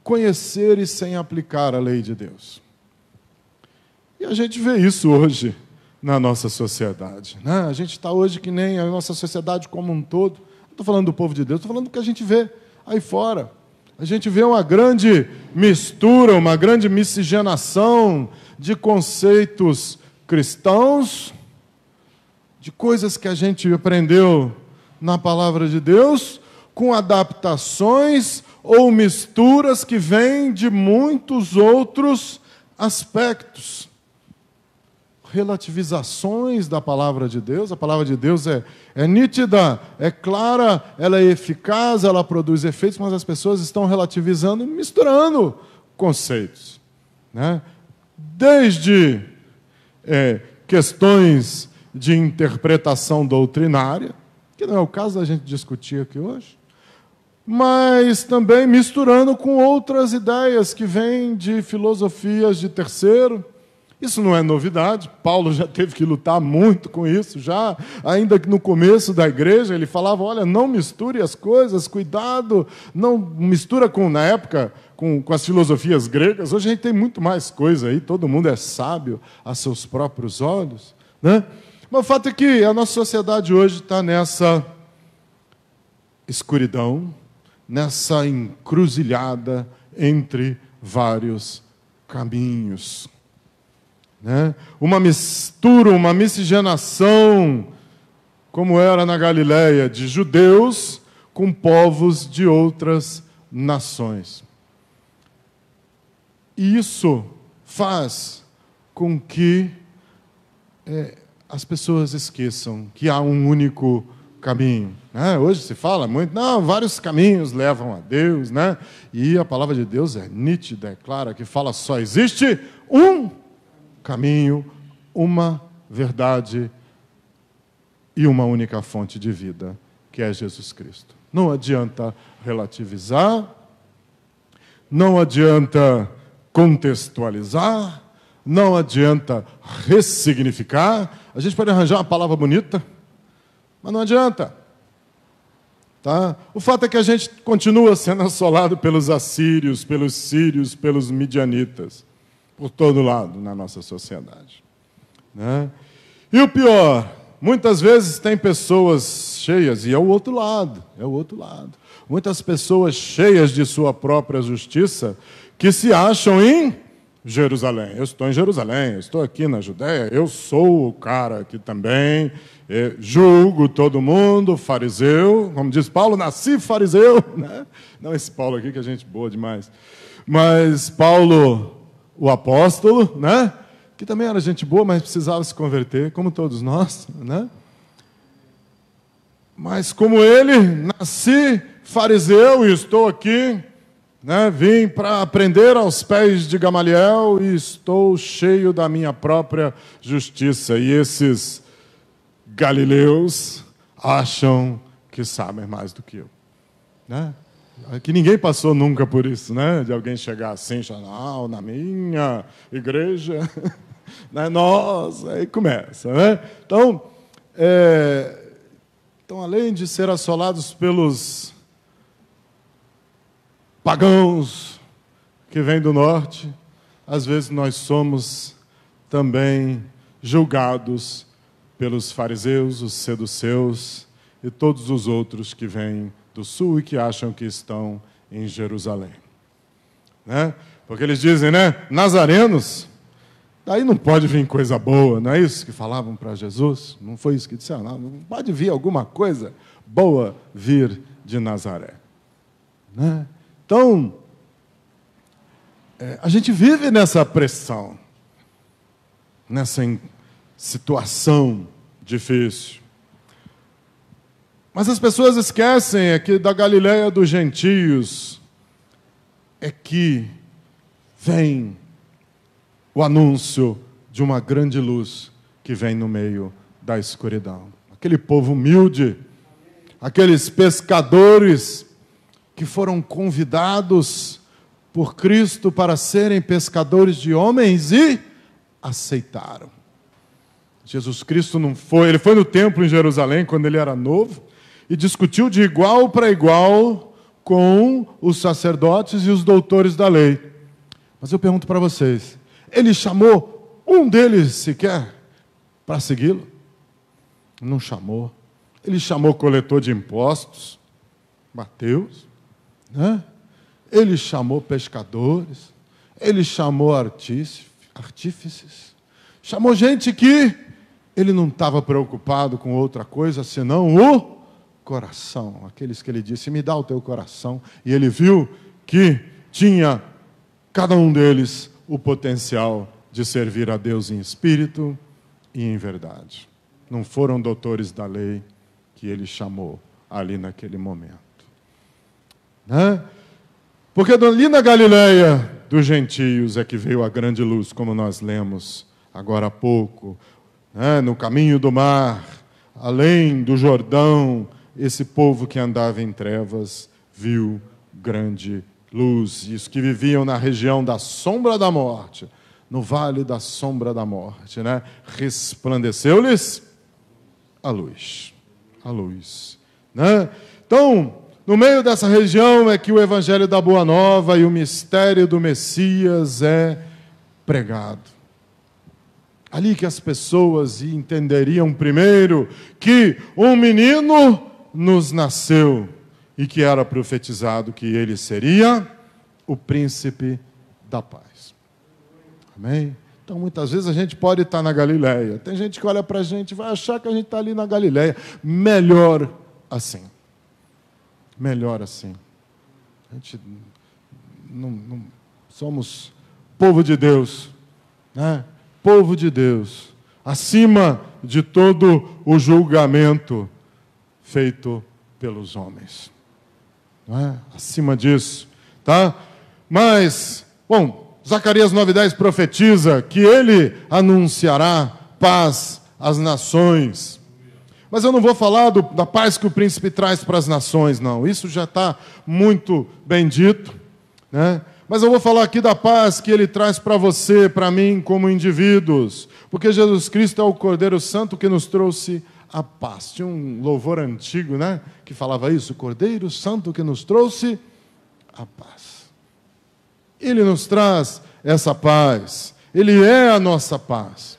conhecer e sem aplicar a lei de Deus. E a gente vê isso hoje na nossa sociedade. Né? A gente está hoje que nem a nossa sociedade como um todo. Não estou falando do povo de Deus, estou falando do que a gente vê aí fora. A gente vê uma grande mistura, uma grande miscigenação de conceitos cristãos, de coisas que a gente aprendeu na palavra de Deus, com adaptações ou misturas que vêm de muitos outros aspectos. relativizações da palavra de Deus. A palavra de Deus é nítida, é clara, ela é eficaz, ela produz efeitos, mas as pessoas estão relativizando, misturando conceitos, né? Desde questões de interpretação doutrinária, que não é o caso da gente discutir aqui hoje, mas também misturando com outras ideias que vêm de filosofias de terceiro. Isso não é novidade, Paulo já teve que lutar muito com isso, já, ainda que no começo da igreja, ele falava, olha, não misture as coisas, cuidado, não mistura na época, com as filosofias gregas. Hoje a gente tem muito mais coisa aí, todo mundo é sábio a seus próprios olhos, né? Mas o fato é que a nossa sociedade hoje está nessa escuridão, nessa encruzilhada entre vários caminhos, né? Uma mistura, uma miscigenação, como era na Galileia, de judeus com povos de outras nações. E isso faz com que as pessoas esqueçam que há um único caminho, né? Hoje se fala muito, não, vários caminhos levam a Deus, né? E a palavra de Deus é nítida, é clara, que fala só existe um caminho, uma verdade e uma única fonte de vida, que é Jesus Cristo. Não adianta relativizar, não adianta contextualizar, não adianta ressignificar. A gente pode arranjar uma palavra bonita, mas não adianta. Tá? O fato é que a gente continua sendo assolado pelos assírios, pelos sírios, pelos midianitas, por todo lado na nossa sociedade, né? E o pior, muitas vezes tem pessoas cheias, e é o outro lado, muitas pessoas cheias de sua própria justiça, que se acham em Jerusalém. Eu estou em Jerusalém, eu estou aqui na Judéia, eu sou o cara que também julgo todo mundo, fariseu, como diz Paulo, nasci fariseu, né? Não esse Paulo aqui, que a gente boa demais, mas Paulo, o apóstolo, né? Que também era gente boa, mas precisava se converter, como todos nós, né? Mas como ele, nasci fariseu e estou aqui, né? Vim para aprender aos pés de Gamaliel e estou cheio da minha própria justiça. E esses galileus acham que sabem mais do que eu, né? Que ninguém passou nunca por isso, né? De alguém chegar assim, não, na minha igreja, né? Nossa, aí começa, né? Então, além de ser assolados pelos pagãos que vêm do norte, às vezes nós somos também julgados pelos fariseus, os seduceus e todos os outros que vêm do sul e que acham que estão em Jerusalém, né? Porque eles dizem, né, nazarenos, daí não pode vir coisa boa, não é isso que falavam para Jesus? Não foi isso que disseram? Não pode vir alguma coisa boa vir de Nazaré, né? Então, a gente vive nessa pressão, nessa situação difícil. Mas as pessoas esquecem que da Galileia dos gentios é que vem o anúncio de uma grande luz que vem no meio da escuridão. Aquele povo humilde, aqueles pescadores que foram convidados por Cristo para serem pescadores de homens e aceitaram. Jesus Cristo não foi, ele foi no templo em Jerusalém quando ele era novo e discutiu de igual para igual com os sacerdotes e os doutores da lei. Mas eu pergunto para vocês, ele chamou um deles sequer para segui-lo? Não chamou. Ele chamou coletor de impostos, Mateus, né? Ele chamou pescadores, ele chamou artífices, chamou gente que ele não estava preocupado com outra coisa senão o coração. Aqueles que ele disse, me dá o teu coração. E ele viu que tinha cada um deles o potencial de servir a Deus em espírito e em verdade. Não foram doutores da lei que ele chamou ali naquele momento. Né? Porque ali na Galileia dos gentios é que veio a grande luz, como nós lemos agora há pouco. Né? No caminho do mar, além do Jordão, esse povo que andava em trevas viu grande luz. E os que viviam na região da sombra da morte, no vale da sombra da morte, né? Resplandeceu-lhes a luz. A luz. Né? Então, no meio dessa região é que o Evangelho da Boa Nova e o mistério do Messias é pregado. Ali que as pessoas entenderiam primeiro que um menino nos nasceu e que era profetizado que ele seria o príncipe da paz. Amém? Então, muitas vezes a gente pode estar na Galileia. Tem gente que olha para a gente e vai achar que a gente está ali na Galileia. Melhor assim. Melhor assim. A gente não somos povo de Deus, né? Povo de Deus, acima de todo o julgamento feito pelos homens. Não é? Acima disso, tá? Mas, bom, Zacarias 9:10 profetiza que ele anunciará paz às nações. Mas eu não vou falar da paz que o príncipe traz para as nações, não. Isso já está muito bem dito, né? Mas eu vou falar aqui da paz que ele traz para você, para mim, como indivíduos. Porque Jesus Cristo é o Cordeiro Santo que nos trouxe a paz. Tinha um louvor antigo, né, que falava isso, o Cordeiro Santo que nos trouxe a paz. Ele nos traz essa paz. Ele é a nossa paz.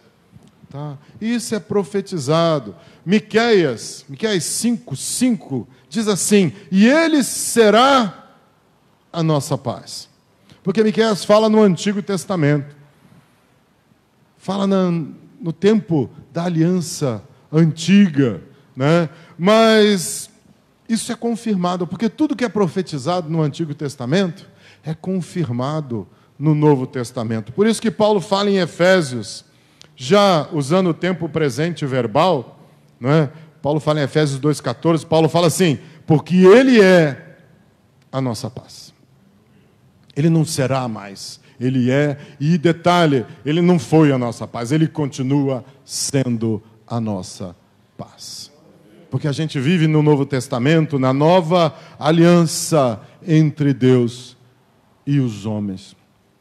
Tá? Isso é profetizado. Miqueias 5:5 diz assim: e ele será a nossa paz. Porque Miqueias fala no Antigo Testamento. Fala no tempo da aliança antiga, né? Mas isso é confirmado, porque tudo que é profetizado no Antigo Testamento é confirmado no Novo Testamento. Por isso que Paulo fala em Efésios, já usando o tempo presente verbal, não é? Paulo fala em Efésios 2:14, Paulo fala assim: porque ele é a nossa paz. Ele não será mais, ele é, e detalhe, ele não foi a nossa paz, ele continua sendo a nossa paz. Porque a gente vive no Novo Testamento, na nova aliança entre Deus e os homens.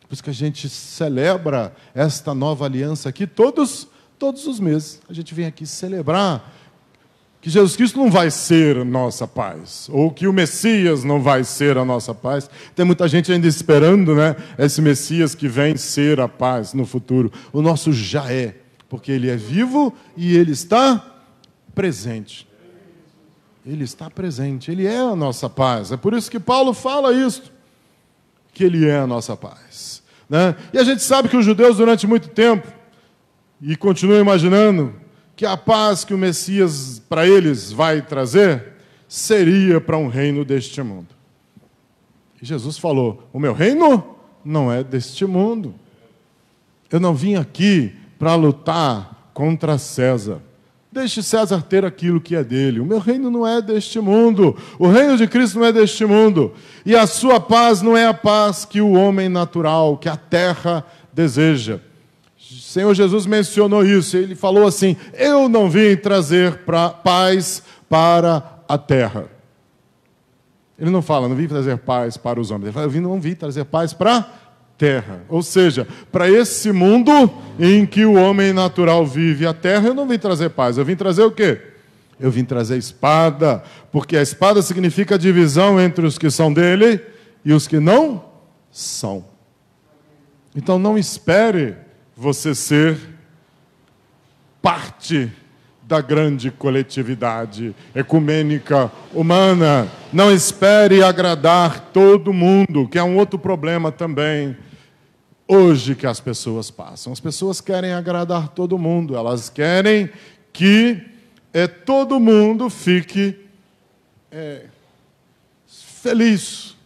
Por isso que a gente celebra esta nova aliança aqui todos os meses. A gente vem aqui celebrar que Jesus Cristo não vai ser a nossa paz, ou que o Messias não vai ser a nossa paz. Tem muita gente ainda esperando, né, esse Messias que vem ser a paz no futuro. O nosso já é, porque ele é vivo e ele está presente. Ele está presente, ele é a nossa paz. É por isso que Paulo fala isso, que ele é a nossa paz, né? E a gente sabe que os judeus durante muito tempo, e continuam imaginando, que a paz que o Messias para eles vai trazer seria para um reino deste mundo. E Jesus falou: o meu reino não é deste mundo. Eu não vim aqui para lutar contra César. Deixe César ter aquilo que é dele. O meu reino não é deste mundo. O reino de Cristo não é deste mundo. E a sua paz não é a paz que o homem natural, que a terra deseja. O Senhor Jesus mencionou isso. Ele falou assim: eu não vim trazer paz para a terra. Ele não fala, não vim trazer paz para os homens. Ele fala, eu não vim trazer paz para a terra. Ou seja, para esse mundo em que o homem natural vive a terra, eu não vim trazer paz. Eu vim trazer o quê? Eu vim trazer espada. Porque a espada significa a divisão entre os que são dele e os que não são. Então não espere você ser parte da grande coletividade ecumênica humana. Não espere agradar todo mundo, que é um outro problema também hoje que as pessoas passam. As pessoas querem agradar todo mundo, elas querem que todo mundo fique feliz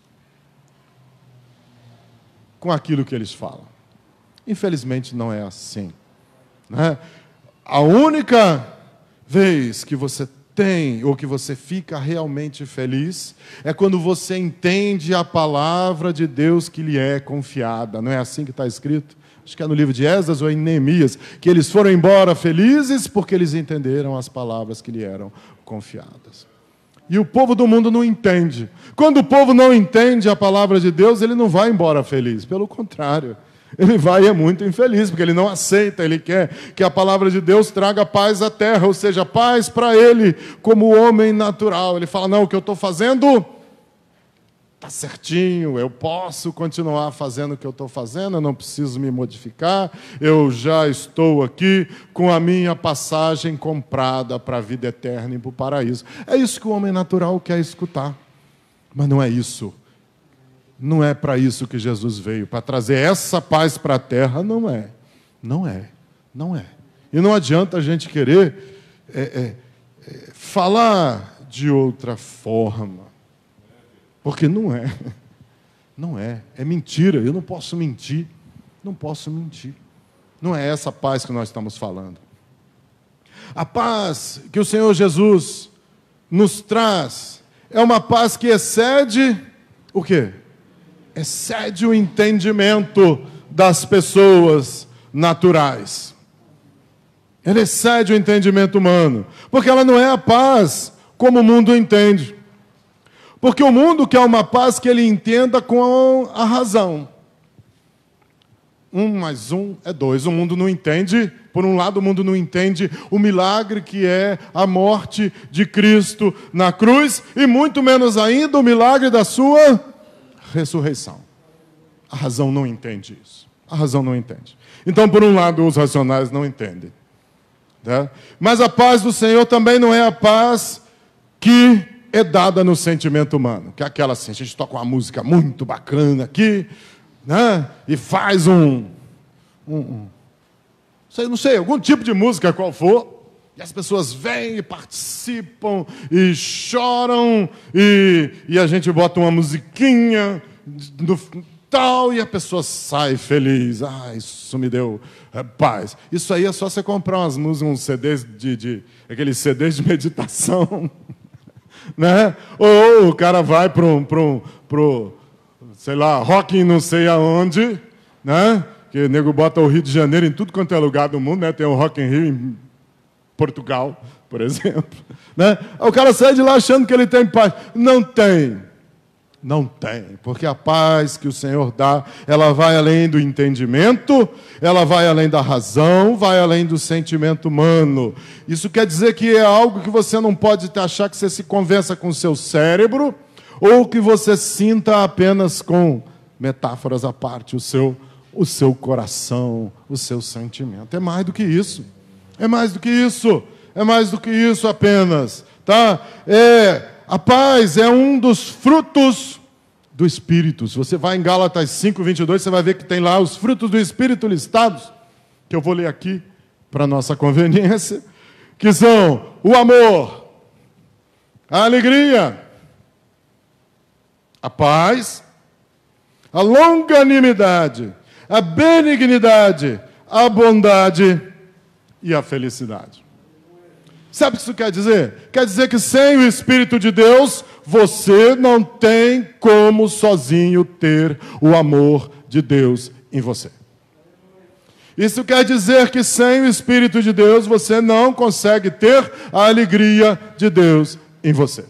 com aquilo que eles falam. Infelizmente não é assim, né? A única vez que você tem, ou que você fica realmente feliz, é quando você entende a palavra de Deus que lhe é confiada. Não é assim que está escrito? Acho que é no livro de Esdras ou em Neemias, que eles foram embora felizes porque eles entenderam as palavras que lhe eram confiadas. E o povo do mundo não entende. Quando o povo não entende a palavra de Deus, ele não vai embora feliz. Pelo contrário, ele vai e é muito infeliz, porque ele não aceita, ele quer que a palavra de Deus traga paz à terra, ou seja, paz para ele como homem natural. Ele fala, não, o que eu estou fazendo está certinho, eu posso continuar fazendo o que eu estou fazendo, eu não preciso me modificar, eu já estou aqui com a minha passagem comprada para a vida eterna e para o paraíso. É isso que o homem natural quer escutar. Mas não é isso. Não é para isso que Jesus veio, para trazer essa paz para a terra, não é. Não é. Não é. E não adianta a gente querer falar de outra forma. Porque não é. Não é. É mentira. Eu não posso mentir. Não posso mentir. Não é essa paz que nós estamos falando. A paz que o Senhor Jesus nos traz é uma paz que excede o quê? Excede o entendimento das pessoas naturais. Ela excede o entendimento humano. Porque ela não é a paz como o mundo entende. Porque o mundo quer uma paz que ele entenda com a razão. 1 mais 1 é 2. O mundo não entende, por um lado, o mundo não entende o milagre que é a morte de Cristo na cruz, e muito menos ainda o milagre da sua ressurreição. A razão não entende isso. A razão não entende. Então, por um lado, os racionais não entendem. Tá? Mas a paz do Senhor também não é a paz que é dada no sentimento humano, que é aquela assim, a gente toca uma música muito bacana aqui, né? E faz não sei, algum tipo de música qual for, e as pessoas vêm e participam, e choram, e a gente bota uma musiquinha no tal, e a pessoa sai feliz. Ah, isso me deu paz. Isso aí é só você comprar umas músicas, uns CDs aqueles CDs de meditação, né? Ou o cara vai pro sei lá, Rock em não sei aonde, né? Que o nego bota o Rio de Janeiro em tudo quanto é lugar do mundo, né? Tem o Rock in Rio em Portugal, por exemplo, né? O cara sai de lá achando que ele tem paz. Não tem. Não tem, porque a paz que o Senhor dá, ela vai além do entendimento, ela vai além da razão, vai além do sentimento humano. Isso quer dizer que é algo que você não pode achar que você se convença com o seu cérebro, ou que você sinta apenas com metáforas à parte, o seu coração, o seu sentimento. É mais do que isso. É mais do que isso. É mais do que isso apenas. Tá? A paz é um dos frutos do Espírito. Se você vai em Gálatas 5:22, você vai ver que tem lá os frutos do Espírito listados, que eu vou ler aqui para nossa conveniência, que são o amor, a alegria, a paz, a longanimidade, a benignidade, a bondade e a felicidade. Sabe o que isso quer dizer? Quer dizer que sem o Espírito de Deus, você não tem como sozinho ter o amor de Deus em você. Isso quer dizer que sem o Espírito de Deus, você não consegue ter a alegria de Deus em você.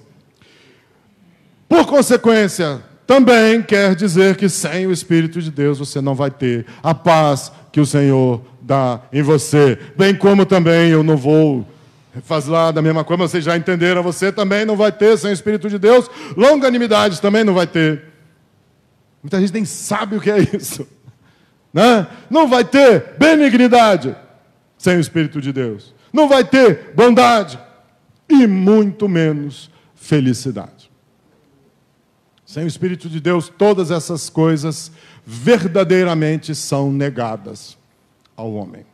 Por consequência, também quer dizer que sem o Espírito de Deus, você não vai ter a paz que o Senhor dá em você. Bem como também eu não vou fazer lá da mesma coisa, vocês já entenderam, você também não vai ter sem o Espírito de Deus. Longanimidade também não vai ter. Muita gente nem sabe o que é isso, né? Não vai ter benignidade sem o Espírito de Deus. Não vai ter bondade e muito menos felicidade. Sem o Espírito de Deus, todas essas coisas verdadeiramente são negadas ao homem,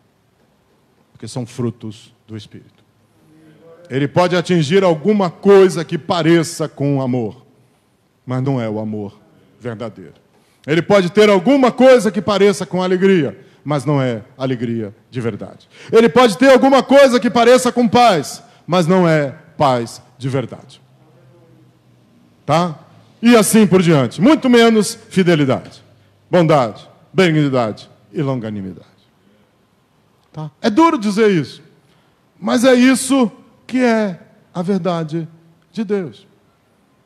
porque são frutos do Espírito. Ele pode atingir alguma coisa que pareça com o amor, mas não é o amor verdadeiro. Ele pode ter alguma coisa que pareça com alegria, mas não é alegria de verdade. Ele pode ter alguma coisa que pareça com paz, mas não é paz de verdade. Tá? E assim por diante. Muito menos fidelidade, bondade, benignidade e longanimidade. Tá? É duro dizer isso, mas é isso que é a verdade de Deus.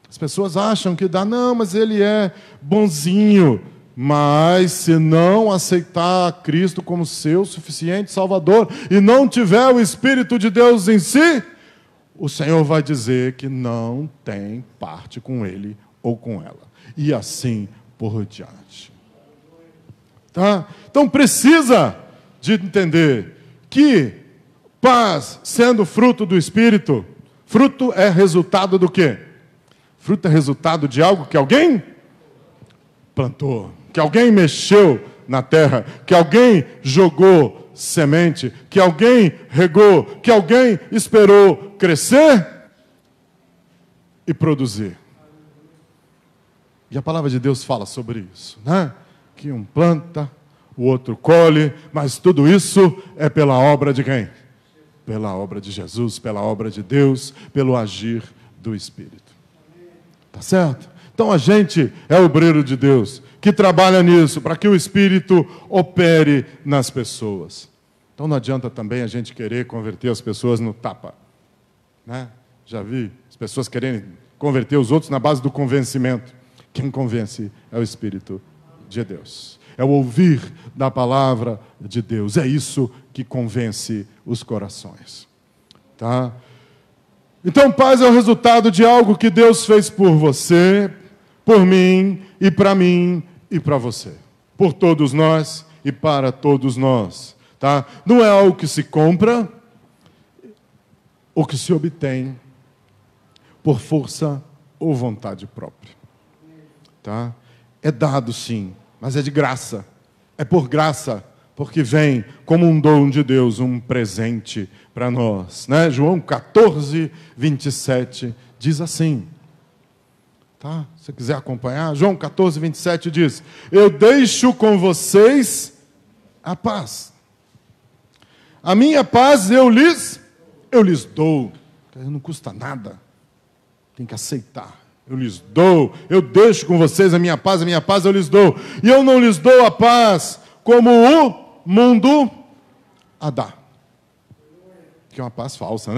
As pessoas acham que dá, não, mas ele é bonzinho. Mas se não aceitar Cristo como seu suficiente Salvador e não tiver o Espírito de Deus em si, o Senhor vai dizer que não tem parte com ele ou com ela. E assim por diante. Tá? Então precisa de entender que paz, sendo fruto do Espírito, fruto é resultado do quê? Fruto é resultado de algo que alguém plantou, que alguém mexeu na terra, que alguém jogou semente, que alguém regou, que alguém esperou crescer e produzir. E a palavra de Deus fala sobre isso, né? Que um planta, o outro colhe, mas tudo isso é pela obra de quem? Pela obra de Jesus, pela obra de Deus, pelo agir do Espírito. Tá certo? Então a gente é obreiro de Deus, que trabalha nisso, para que o Espírito opere nas pessoas. Então não adianta também a gente querer converter as pessoas no tapa. Né? Já vi as pessoas querendo converter os outros na base do convencimento. Quem convence é o Espírito de Deus. É o ouvir da palavra de Deus. É isso que convence os corações. Tá? Então, paz é o resultado de algo que Deus fez por você, por mim e para você. Por todos nós e para todos nós. Tá? Não é algo que se compra ou que se obtém por força ou vontade própria. Tá? É dado sim, mas é de graça. É por graça, porque vem como um dom de Deus, um presente para nós. Né? João 14, 27 diz assim. Tá? Se você quiser acompanhar, João 14, 27 diz: eu deixo com vocês a paz. A minha paz eu lhes dou. Não custa nada. Tem que aceitar. Eu lhes dou, eu deixo com vocês a minha paz eu lhes dou. E eu não lhes dou a paz como o mundo a dá. Que é uma paz falsa,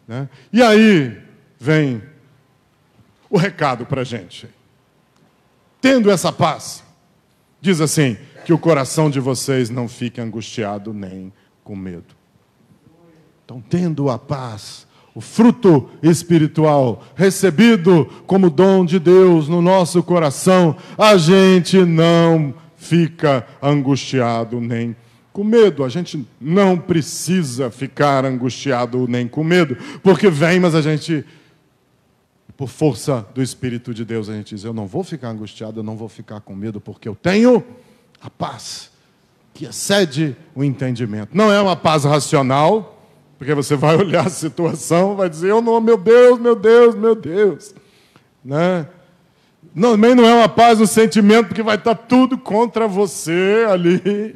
né? E aí vem o recado para a gente. Tendo essa paz, diz assim, que o coração de vocês não fique angustiado nem com medo. Então, tendo a paz, o fruto espiritual recebido como dom de Deus no nosso coração, a gente não fica angustiado nem com medo. A gente não precisa ficar angustiado nem com medo, porque vem, mas a gente, por força do Espírito de Deus, a gente diz, eu não vou ficar angustiado, eu não vou ficar com medo, porque eu tenho a paz que excede o entendimento. Não é uma paz racional, porque você vai olhar a situação, vai dizer, oh, não, meu Deus, meu Deus, meu Deus. Né? Não, também não é uma paz no sentimento, porque vai estar tudo contra você ali.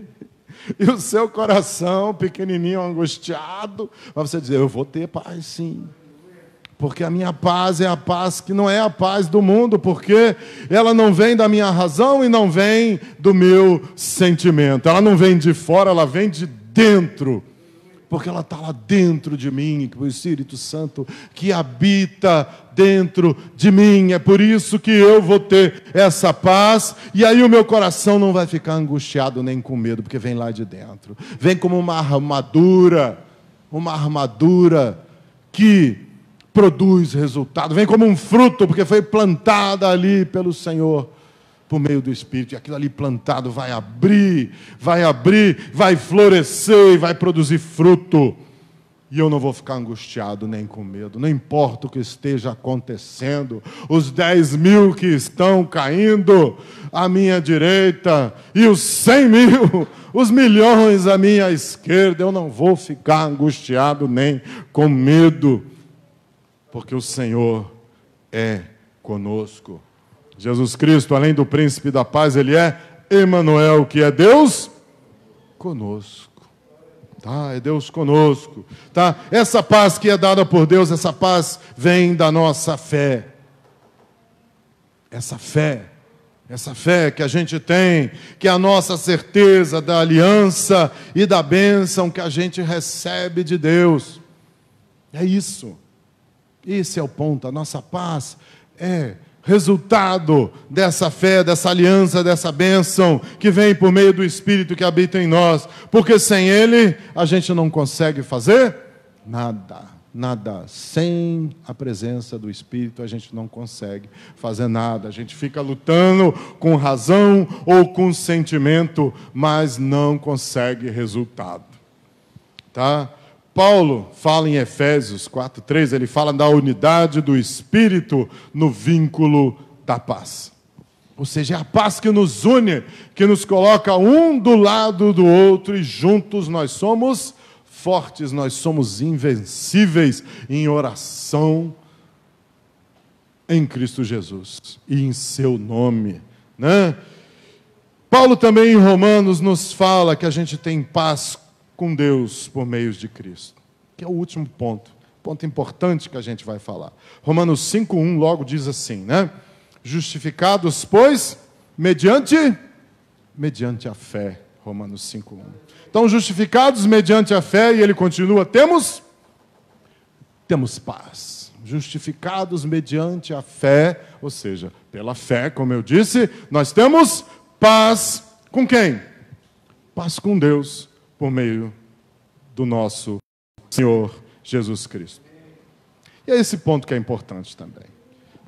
E o seu coração pequenininho, angustiado, vai você dizer, eu vou ter paz sim. Porque a minha paz é a paz que não é a paz do mundo, porque ela não vem da minha razão e não vem do meu sentimento. Ela não vem de fora, ela vem de dentro. Porque ela está lá dentro de mim, o Espírito Santo que habita dentro de mim. É por isso que eu vou ter essa paz, e aí o meu coração não vai ficar angustiado nem com medo, porque vem lá de dentro. Vem como uma armadura que produz resultado. Vem como um fruto, porque foi plantada ali pelo Senhor, por meio do Espírito, e aquilo ali plantado vai abrir, vai florescer e vai produzir fruto. E eu não vou ficar angustiado nem com medo, não importa o que esteja acontecendo, os 10.000 que estão caindo à minha direita, e os 100.000, os milhões à minha esquerda, eu não vou ficar angustiado nem com medo, porque o Senhor é conosco. Jesus Cristo, além do príncipe da paz, ele é Emanuel, que é Deus conosco. Tá? É Deus conosco. Tá? Essa paz que é dada por Deus, essa paz vem da nossa fé. Essa fé que a gente tem, que é a nossa certeza da aliança e da bênção que a gente recebe de Deus. É isso. Esse é o ponto. A nossa paz é resultado dessa fé, dessa aliança, dessa bênção que vem por meio do Espírito que habita em nós. Porque sem Ele a gente não consegue fazer nada. Nada. Sem a presença do Espírito a gente não consegue fazer nada. A gente fica lutando com razão ou com sentimento, mas não consegue resultado. Tá? Paulo fala em Efésios 4:3, ele fala da unidade do Espírito no vínculo da paz. Ou seja, é a paz que nos une, que nos coloca um do lado do outro e juntos nós somos fortes, nós somos invencíveis em oração em Cristo Jesus e em seu nome, né? Paulo também em Romanos nos fala que a gente tem paz com Deus por meio de Cristo, que é o último ponto importante que a gente vai falar. Romanos 5:1 logo diz assim, né? Justificados, pois, mediante a fé. Romanos 5:1. Então, justificados mediante a fé, e ele continua, temos paz. Justificados mediante a fé, ou seja, pela fé, como eu disse, nós temos paz com quem? Paz com Deus, por meio do nosso Senhor Jesus Cristo. E é esse ponto que é importante também,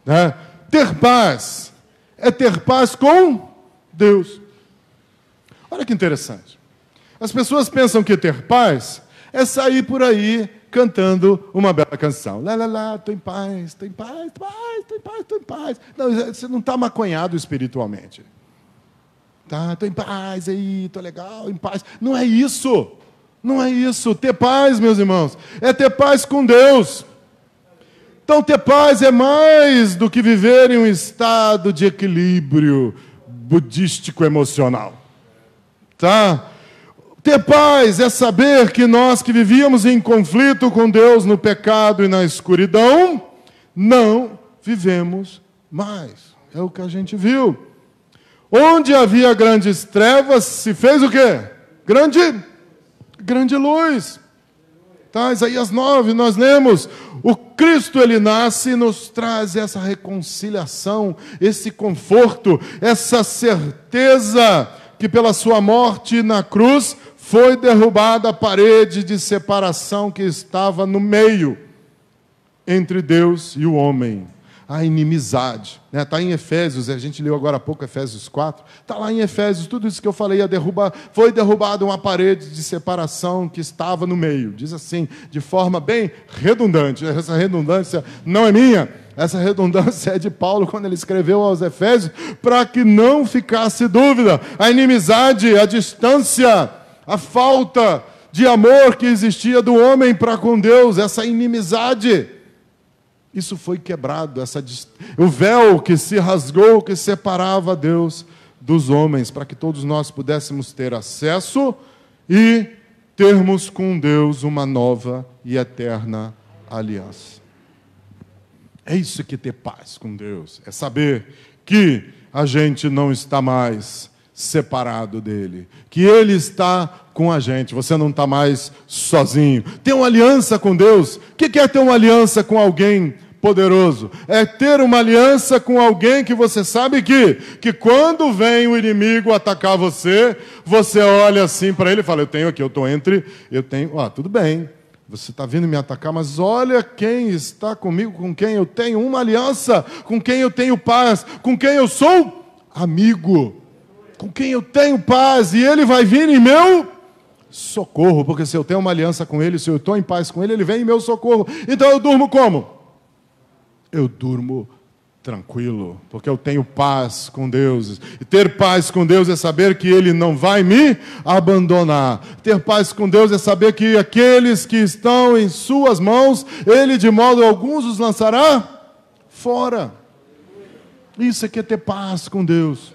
né? Ter paz é ter paz com Deus. Olha que interessante. As pessoas pensam que ter paz é sair por aí cantando uma bela canção. Lá, lá, lá, estou em paz, estou em paz, estou em paz, estou em paz. Não, você não está maconhado espiritualmente. Tá, estou em paz aí, estou legal, em paz. Não é isso. Não é isso. Ter paz, meus irmãos, é ter paz com Deus. Então, ter paz é mais do que viver em um estado de equilíbrio budístico emocional. Tá? Ter paz é saber que nós que vivíamos em conflito com Deus no pecado e na escuridão, não vivemos mais. É o que a gente viu. Onde havia grandes trevas, se fez o quê? Grande luz. Tá? Isaías 9, nós lemos, o Cristo, ele nasce e nos traz essa reconciliação, esse conforto, essa certeza que pela sua morte na cruz foi derrubada a parede de separação que estava no meio entre Deus e o homem. A inimizade. Está em Efésios, a gente leu agora há pouco Efésios 4. Está lá em Efésios, tudo isso que eu falei, foi derrubada uma parede de separação que estava no meio. Diz assim, de forma bem redundante. Essa redundância não é minha. Essa redundância é de Paulo quando ele escreveu aos Efésios, para que não ficasse dúvida. A inimizade, a distância, a falta de amor que existia do homem para com Deus, essa inimizade, isso foi quebrado, o véu que se rasgou, que separava Deus dos homens, para que todos nós pudéssemos ter acesso e termos com Deus uma nova e eterna aliança. É isso que é ter paz com Deus, é saber que a gente não está mais separado dele, que ele está com a gente, você não está mais sozinho. Ter uma aliança com Deus. O que é ter uma aliança com alguém poderoso? É ter uma aliança com alguém que você sabe que quando vem o inimigo atacar você, você olha assim para ele e fala, tudo bem, você está vindo me atacar, mas olha quem está comigo, com quem eu tenho uma aliança, com quem eu tenho paz, com quem eu sou amigo, com quem eu tenho paz, e ele vai vir em meu socorro, porque se eu tenho uma aliança com ele, se eu estou em paz com ele, ele vem em meu socorro. Então eu durmo como? Eu durmo tranquilo, porque eu tenho paz com Deus. E ter paz com Deus é saber que ele não vai me abandonar. Ter paz com Deus é saber que aqueles que estão em suas mãos, ele de modo algum os lançará fora. Isso é que é ter paz com Deus.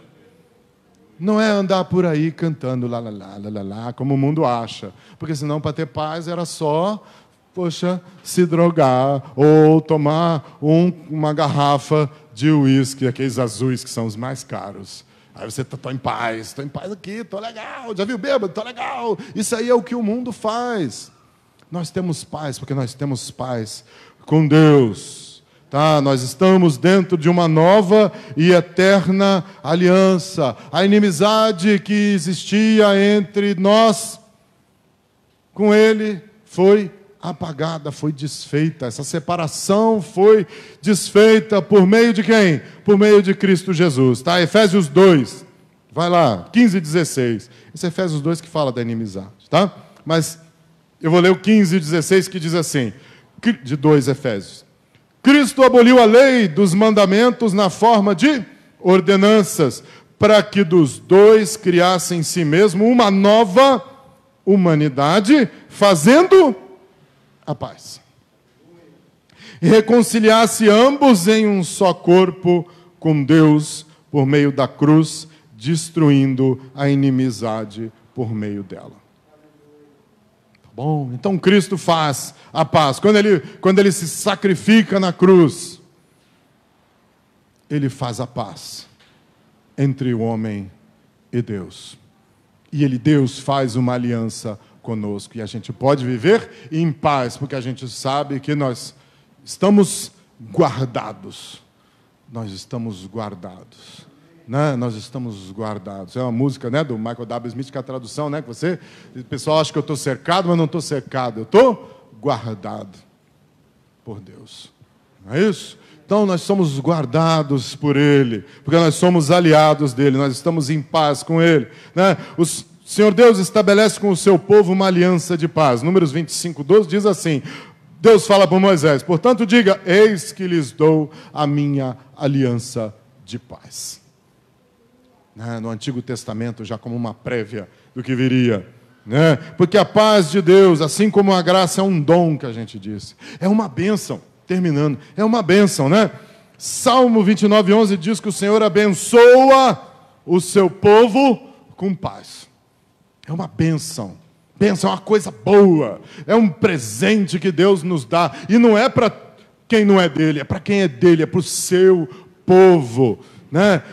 não é andar por aí cantando lá, lá, lá, lá, lá, lá, como o mundo acha. Porque senão, para ter paz, era só, poxa, se drogar ou tomar uma garrafa de uísque, aqueles azuis que são os mais caros. Aí você estou em paz aqui, estou legal, já viu bêbado? Estou legal. Isso aí é o que o mundo faz. Nós temos paz, porque nós temos paz com Deus. Tá, nós estamos dentro de uma nova e eterna aliança. A inimizade que existia entre nós com Ele foi apagada, foi desfeita. Essa separação foi desfeita por meio de quem? Por meio de Cristo Jesus. Tá? Efésios 2, vai lá, 15 e 16. Esse é Efésios 2 que fala da inimizade. Tá? Mas eu vou ler o 15 e 16 que diz assim, de 2 Efésios. Cristo aboliu a lei dos mandamentos na forma de ordenanças, para que dos dois criasse em si mesmo uma nova humanidade, fazendo a paz. E reconciliasse ambos em um só corpo com Deus por meio da cruz, destruindo a inimizade por meio dela. Bom, então Cristo faz a paz. Quando ele se sacrifica na cruz, Ele faz a paz entre o homem e Deus. E Deus faz uma aliança conosco. E a gente pode viver em paz, porque a gente sabe que nós estamos guardados. Nós estamos guardados. Né? Nós estamos guardados. É uma música, né, do Michael W. Smith, que é a tradução, né, que o pessoal acha que eu estou cercado, mas não estou cercado, eu estou guardado por Deus. Não é isso? Então nós somos guardados por Ele, porque nós somos aliados dEle, nós estamos em paz com Ele. Né? O Senhor Deus estabelece com o seu povo uma aliança de paz. Números 25, 12 diz assim, Deus fala para Moisés, portanto diga, eis que lhes dou a minha aliança de paz. No Antigo Testamento, já como uma prévia do que viria. Né? Porque a paz de Deus, assim como a graça, é um dom, que a gente disse. É uma bênção, terminando, é uma bênção, né? Salmo 29, 11 diz que o Senhor abençoa o seu povo com paz. É uma bênção. Bênção é uma coisa boa. É um presente que Deus nos dá. E não é para quem não é dele, é para quem é dele, é para o seu povo.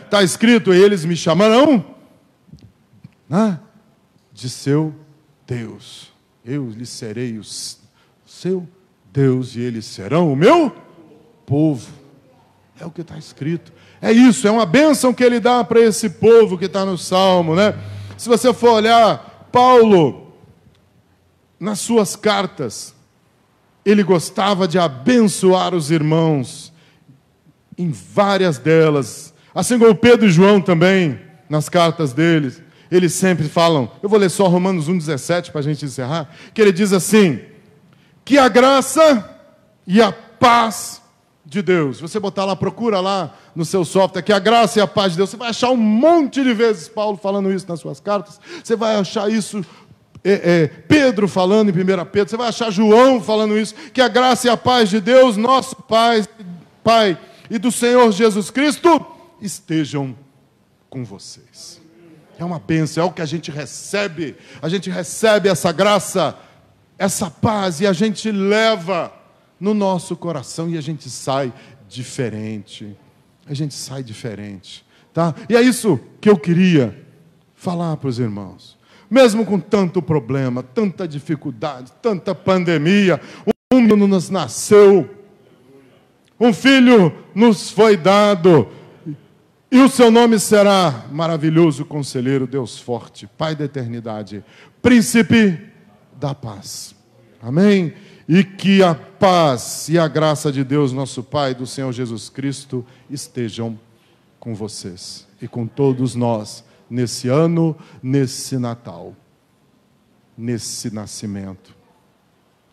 Está escrito, eles me chamarão, né, de seu Deus. Eu lhes serei o seu Deus e eles serão o meu povo. É o que está escrito. É isso, é uma bênção que Ele dá para esse povo que está no Salmo. Né? Se você for olhar, Paulo, nas suas cartas, ele gostava de abençoar os irmãos, em várias delas. Assim como Pedro e João também, nas cartas deles, eles sempre falam, eu vou ler só Romanos 1,17 para a gente encerrar, que ele diz assim, que a graça e a paz de Deus, você botar lá, procura lá no seu software, que a graça e a paz de Deus, você vai achar um monte de vezes Paulo falando isso nas suas cartas, você vai achar isso, Pedro falando em 1 Pedro, você vai achar João falando isso, que a graça e a paz de Deus, nosso Pai e do Senhor Jesus Cristo, estejam com vocês. É uma bênção, é o que a gente recebe essa graça, essa paz, e a gente leva no nosso coração, e a gente sai diferente. Tá? E é isso que eu queria falar para os irmãos. Mesmo com tanto problema, tanta dificuldade, tanta pandemia, um menino nos nasceu, um filho nos foi dado, e o seu nome será maravilhoso Conselheiro, Deus forte, Pai da eternidade, Príncipe da paz. Amém? E que a paz e a graça de Deus, nosso Pai, do Senhor Jesus Cristo, estejam com vocês e com todos nós, nesse ano, nesse Natal, nesse nascimento.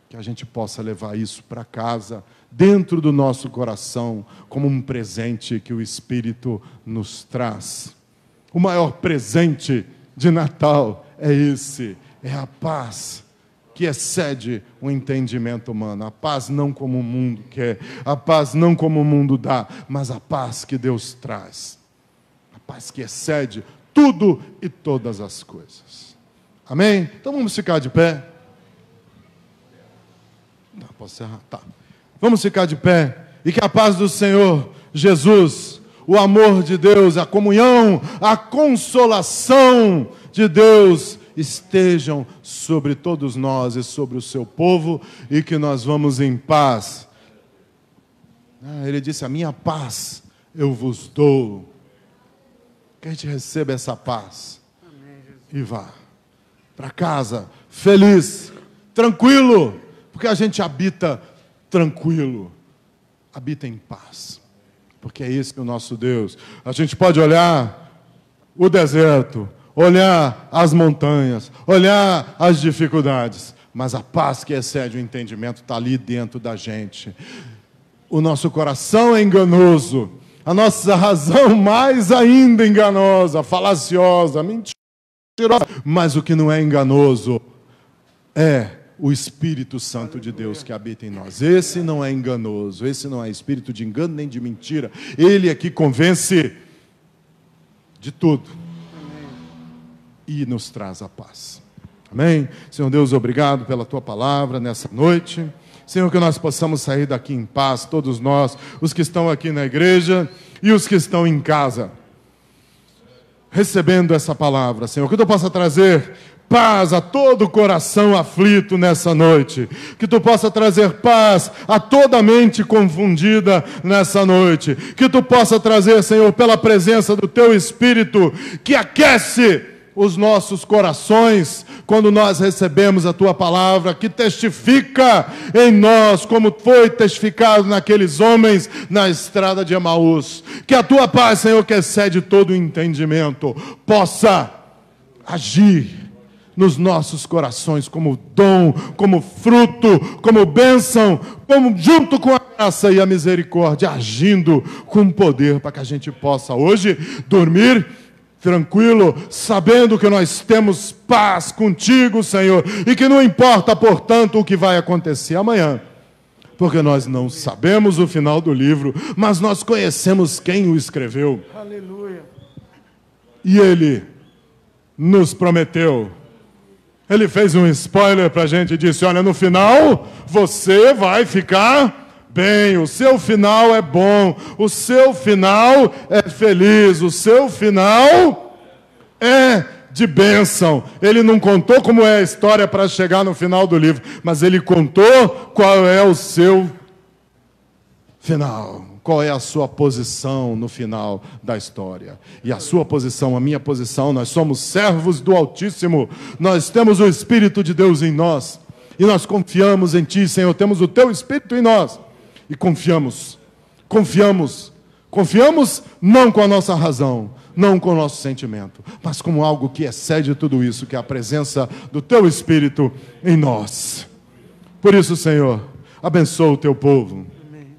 Que a gente possa levar isso para casa, dentro do nosso coração, como um presente que o Espírito nos traz. O maior presente de Natal é esse, é a paz que excede o entendimento humano. A paz não como o mundo quer, a paz não como o mundo dá, mas a paz que Deus traz. A paz que excede tudo e todas as coisas. Amém? Então vamos ficar de pé. Não, posso encerrar? Tá. Vamos ficar de pé. E que a paz do Senhor Jesus, o amor de Deus, a comunhão, a consolação de Deus estejam sobre todos nós e sobre o seu povo, e que nós vamos em paz. Ele disse: a minha paz eu vos dou. Que a gente receba essa paz. Amém, e vá para casa feliz, tranquilo, porque a gente habita tranquilo, habita em paz, porque é esse o nosso Deus. A gente pode olhar o deserto, olhar as montanhas, olhar as dificuldades, mas a paz que excede o entendimento está ali dentro da gente. O nosso coração é enganoso, a nossa razão mais ainda enganosa, falaciosa, mentirosa, mas o que não é enganoso é o Espírito Santo de Deus que habita em nós. Esse não é enganoso, esse não é espírito de engano nem de mentira, ele é que convence de tudo e nos traz a paz. Amém? Senhor Deus, obrigado pela tua palavra nessa noite. Senhor, que nós possamos sair daqui em paz, todos nós, os que estão aqui na igreja e os que estão em casa, recebendo essa palavra, Senhor, que tu possa trazer paz a todo o coração aflito nessa noite, que tu possa trazer paz a toda a mente confundida nessa noite, que tu possa trazer, Senhor, pela presença do teu Espírito, que aquece os nossos corações, quando nós recebemos a tua palavra, que testifica em nós, como foi testificado naqueles homens na estrada de Emaús, que a tua paz, Senhor, que excede todo o entendimento, possa agir nos nossos corações como dom, como fruto, como bênção, como junto com a graça e a misericórdia, agindo com poder, para que a gente possa hoje dormir tranquilo, sabendo que nós temos paz contigo, Senhor, e que não importa, portanto, o que vai acontecer amanhã, porque nós não sabemos o final do livro, mas nós conhecemos quem o escreveu. Aleluia. E ele nos prometeu, ele fez um spoiler para a gente e disse: olha, no final você vai ficar bem, o seu final é bom, o seu final é feliz, o seu final é de bênção. Ele não contou como é a história para chegar no final do livro, mas ele contou qual é o seu final, qual é a sua posição no final da história. E a sua posição, a minha posição, nós somos servos do Altíssimo, nós temos o Espírito de Deus em nós, e nós confiamos em Ti, Senhor, temos o Teu Espírito em nós, e confiamos não com a nossa razão, não com o nosso sentimento, mas com algo que excede tudo isso, que é a presença do Teu Espírito em nós. Por isso, Senhor, abençoa o Teu povo. Amém.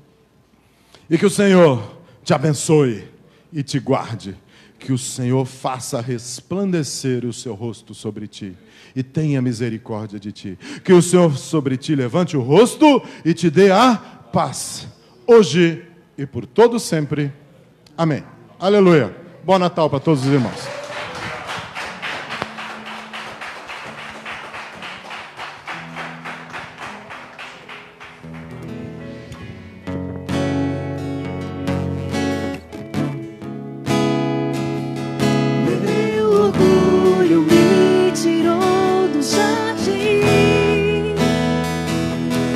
E que o Senhor te abençoe e te guarde. Que o Senhor faça resplandecer o seu rosto sobre ti e tenha misericórdia de ti. Que o Senhor sobre ti levante o rosto e te dê a paz, hoje e por todo sempre. Amém. Aleluia. Bom Natal para todos os irmãos. Meu orgulho me tirou do jardim,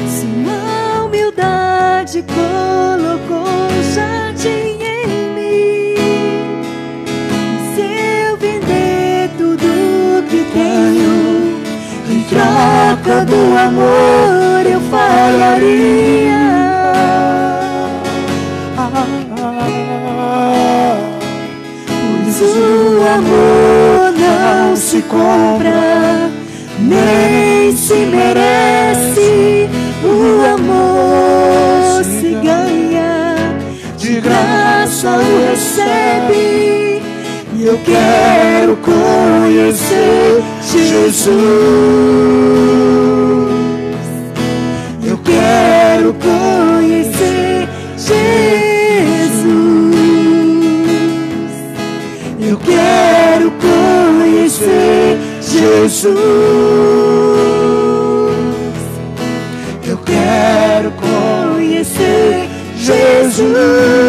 sua humildade colocou o jardim em mim. Se eu vender tudo que tenho, em troca do amor eu falaria. Pois o amor não se compra, nem se merece. O amor se ganha, de graça o recebe. E eu quero conhecer Jesus. Eu quero conhecer Jesus. Eu quero quero conhecer Jesus. Eu quero conhecer Jesus.